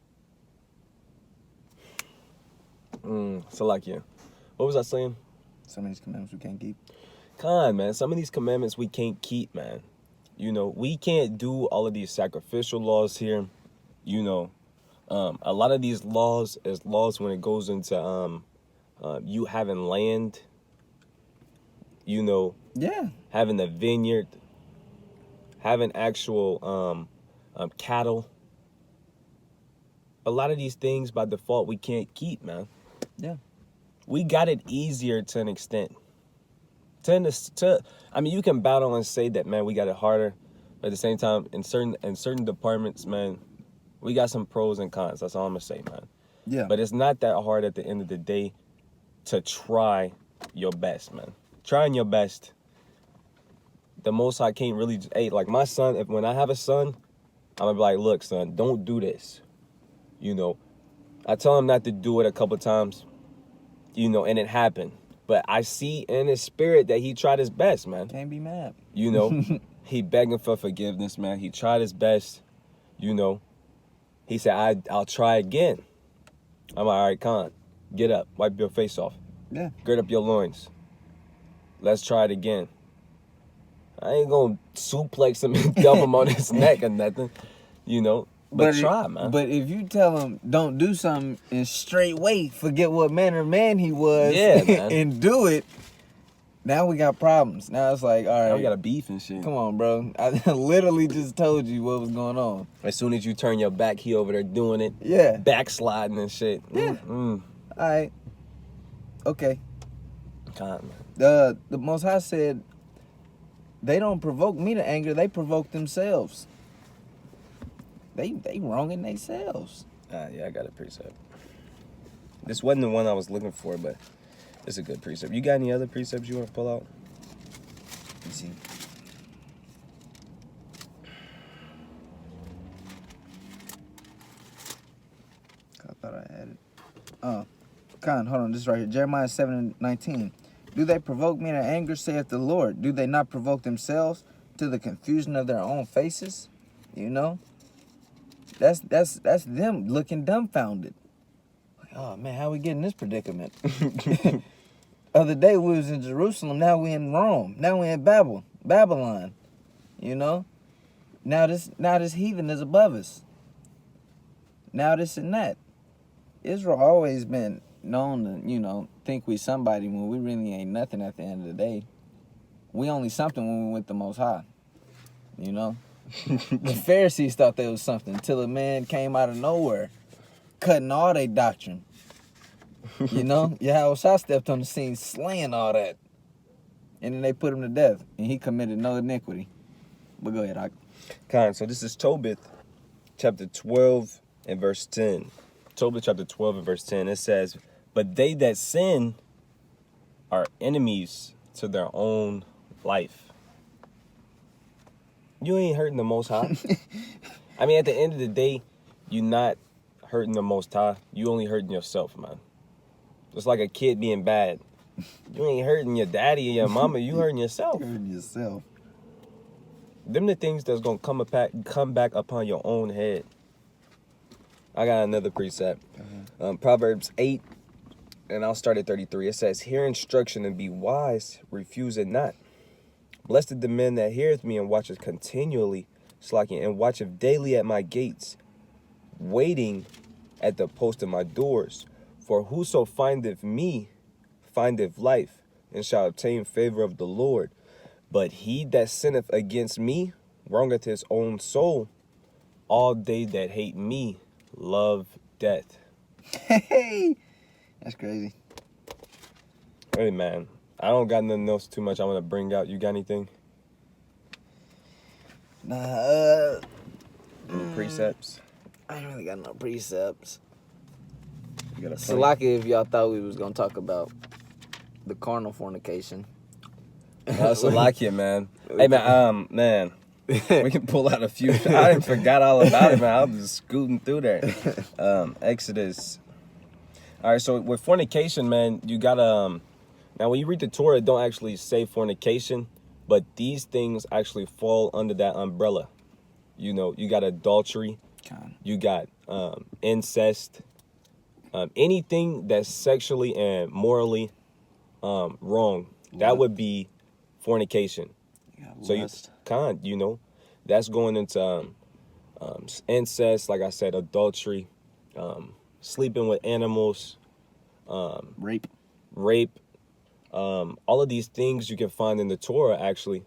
So like, yeah. What was I saying? Some of these commandments we can't keep. Man. Some of these commandments we can't keep, man. You know, we can't do all of these sacrificial laws here. You know, a lot of these laws is laws when it goes into you having land. You know, Yeah. having a vineyard, having actual cattle. A lot of these things by default we can't keep, man. Yeah. We got it easier to an extent. I mean, you can battle and say that, man, we got it harder. But at the same time, in certain departments, man, we got some pros and cons. That's all I'm gonna say, man. Yeah. But it's not that hard at the end of the day to try your best, man. Trying your best. The Most High can't really, hey, like my son, when I have a son, I'm gonna be like, look, son, don't do this. You know, I tell him not to do it a couple times, you know, and it happened. But I see in his spirit that he tried his best, man. Can't be mad. You know, he begging for forgiveness, man. He tried his best, you know. He said, I'll try again. I'm like, all right, Khan, get up, wipe your face off. Yeah. Gird up your loins. Let's try it again. I ain't gonna suplex him and dump him on his neck or nothing, you know. But try, man. But if you tell him don't do something and straight way forget what manner of man he was, Yeah, man. and do it, now we got problems. Now it's like, all right, Now we got a beef and shit. come on, bro. I literally just told you what was going on. As soon as you turn your back, he over there doing it. Yeah. Backsliding and shit. Yeah. All right. Okay. God, man. The Most High said, they don't provoke me to anger, they provoke themselves. They wronging themselves. Yeah, I got a precept. This wasn't the one I was looking for, but it's a good precept. You got any other precepts you want to pull out? Let me see. I thought I had it. Hold on, this is right here. Jeremiah 7:19. Do they provoke me to anger, saith the Lord? Do they not provoke themselves to the confusion of their own faces? You know? That's them looking dumbfounded. Like, oh man, how we get in this predicament? Other day we was in Jerusalem, now we in Rome, now we in Babylon. You know? Now this heathen is above us. Now this and that. Israel always been known to, you know, think we somebody when we really ain't nothing at the end of the day. We only something when we with the Most High. You know? The Pharisees thought they was something until a man came out of nowhere, cutting all their doctrine. You know? Yahushua stepped on the scene slaying all that. And then they put him to death. And he committed no iniquity. But go ahead, Khan, so this is Tobit, chapter 12 and verse 10. Tobit chapter 12 and verse 10. It says, but they that sin are enemies to their own life. You ain't hurting the Most High. I mean, at the end of the day, you're not hurting the Most High. You only hurting yourself, man. It's like a kid being bad. You ain't hurting your daddy or your mama. You hurting yourself. hurting yourself. Them the things that's going to come back upon your own head. I got another precept. Proverbs 8, and I'll start at 33. It says, hear instruction and be wise, refuse it not. Blessed is the man that heareth me and watcheth continually, and watcheth daily at my gates, waiting at the post of my doors. For whoso findeth me findeth life, and shall obtain favor of the Lord. But he that sinneth against me wrongeth his own soul. All they that hate me love death. Hey, that's crazy. Hey, man, I don't got nothing else too much I want to bring out. You got anything? Nah, Any precepts? I ain't really got no precepts. You got a Salaki, if y'all thought we was gonna talk about the carnal fornication. Salakia, man. Hey, man, we can pull out a few. I didn't forgot all about it, man. I was just scooting through there. Exodus. All right, so with fornication, man, you gotta. Now, when you read the Torah, it don't actually say fornication, but these things actually fall under that umbrella. You know, you got adultery, you got incest, anything that's sexually and morally wrong. That would be fornication. So you know, that's going into incest, like I said, adultery, sleeping with animals, Rape. all of these things you can find in the Torah actually,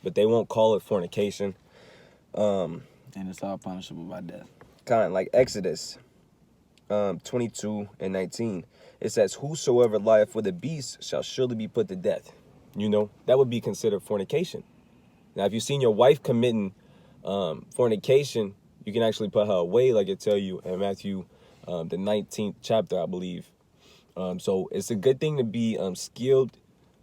but they won't call it fornication. And it's all punishable by death. Like Exodus 22 and 19. It says, whosoever lieth with a beast shall surely be put to death. You know, that would be considered fornication. Now, if you've seen your wife committing fornication, you can actually put her away, like it tell you in Matthew, the 19th chapter, I believe. So it's a good thing to be skilled,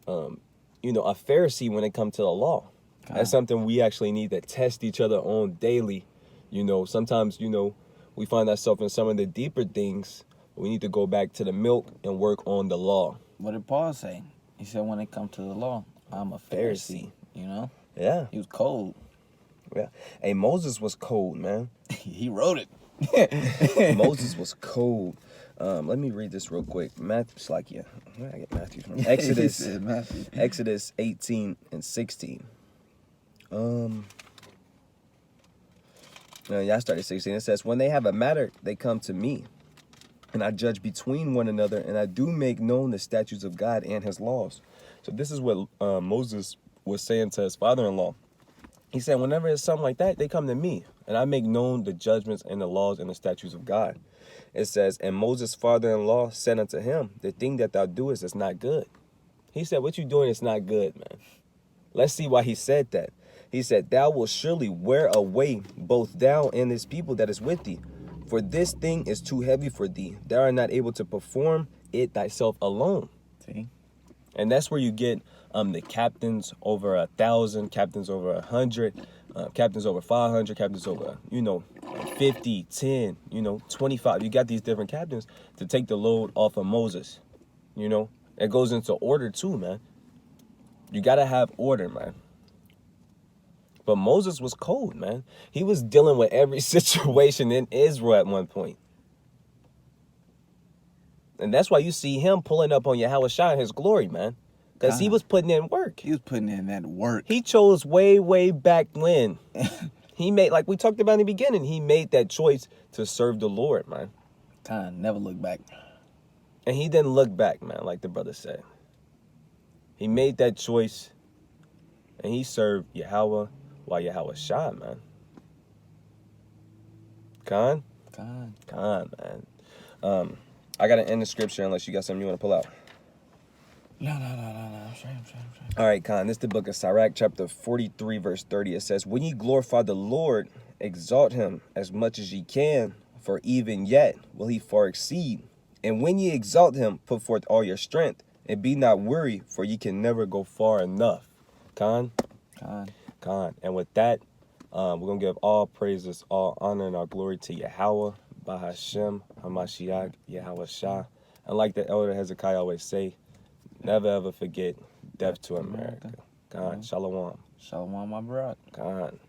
you know, a Pharisee when it comes to the law. That's something we actually need to test each other on daily. You know, sometimes, you know, we find ourselves in some of the deeper things. We need to go back to the milk and work on the law. What did Paul say? He said, when it comes to the law, I'm a Pharisee. You know? Yeah. He was cold. Yeah. Hey, Moses was cold, man. He wrote it. Moses was cold. Let me read this real quick. Matthew's like, yeah. Where did I get Matthew from? Exodus. Exodus 18 and 16. Yeah, I started 16. It says, when they have a matter, they come to me, and I judge between one another, and I do make known the statutes of God and his laws. So this is what Moses was saying to his father-in-law. He said, whenever it's something like that, they come to me, and I make known the judgments and the laws and the statutes of God. It says, and Moses' father-in-law said unto him, the thing that thou doest is not good. He said, what you doing is not good, man. Let's see why he said that. He said, thou wilt surely wear away both thou and this people that is with thee. For this thing is too heavy for thee. Thou art not able to perform it thyself alone. See? And that's where you get the captains over 1,000, captains over 100, captains over 500, captains over, 50, 10, 25. You got these different captains to take the load off of Moses. It goes into order too, man. You got to have order, man. But Moses was cold, man. He was dealing with every situation in Israel at one point. And that's why you see him pulling up on Yahushua in his glory, man. Because he was putting in work. He was putting in that work. He chose way, way back when. He made, like we talked about in the beginning, he made that choice to serve the Lord, man. Never look back. And he didn't look back, man, like the brother said. He made that choice, and he served Yahweh while Yahushua, man. Khan, man. I got to end the scripture unless you got something you want to pull out. No. I'm straight. All right, Khan. This is the book of Sirach, chapter 43, verse 30. It says, when ye glorify the Lord, exalt him as much as ye can, for even yet will he far exceed. And when ye exalt him, put forth all your strength, and be not weary, for ye can never go far enough. Khan. And with that, we're going to give all praises, all honor, and all glory to Yahweh, Bahashem, Hamashiach, Yahweh Shah. And like the elder Hezekiah always say, never ever forget death to America. Khan, Shalom. Shalom, my brother. Khan.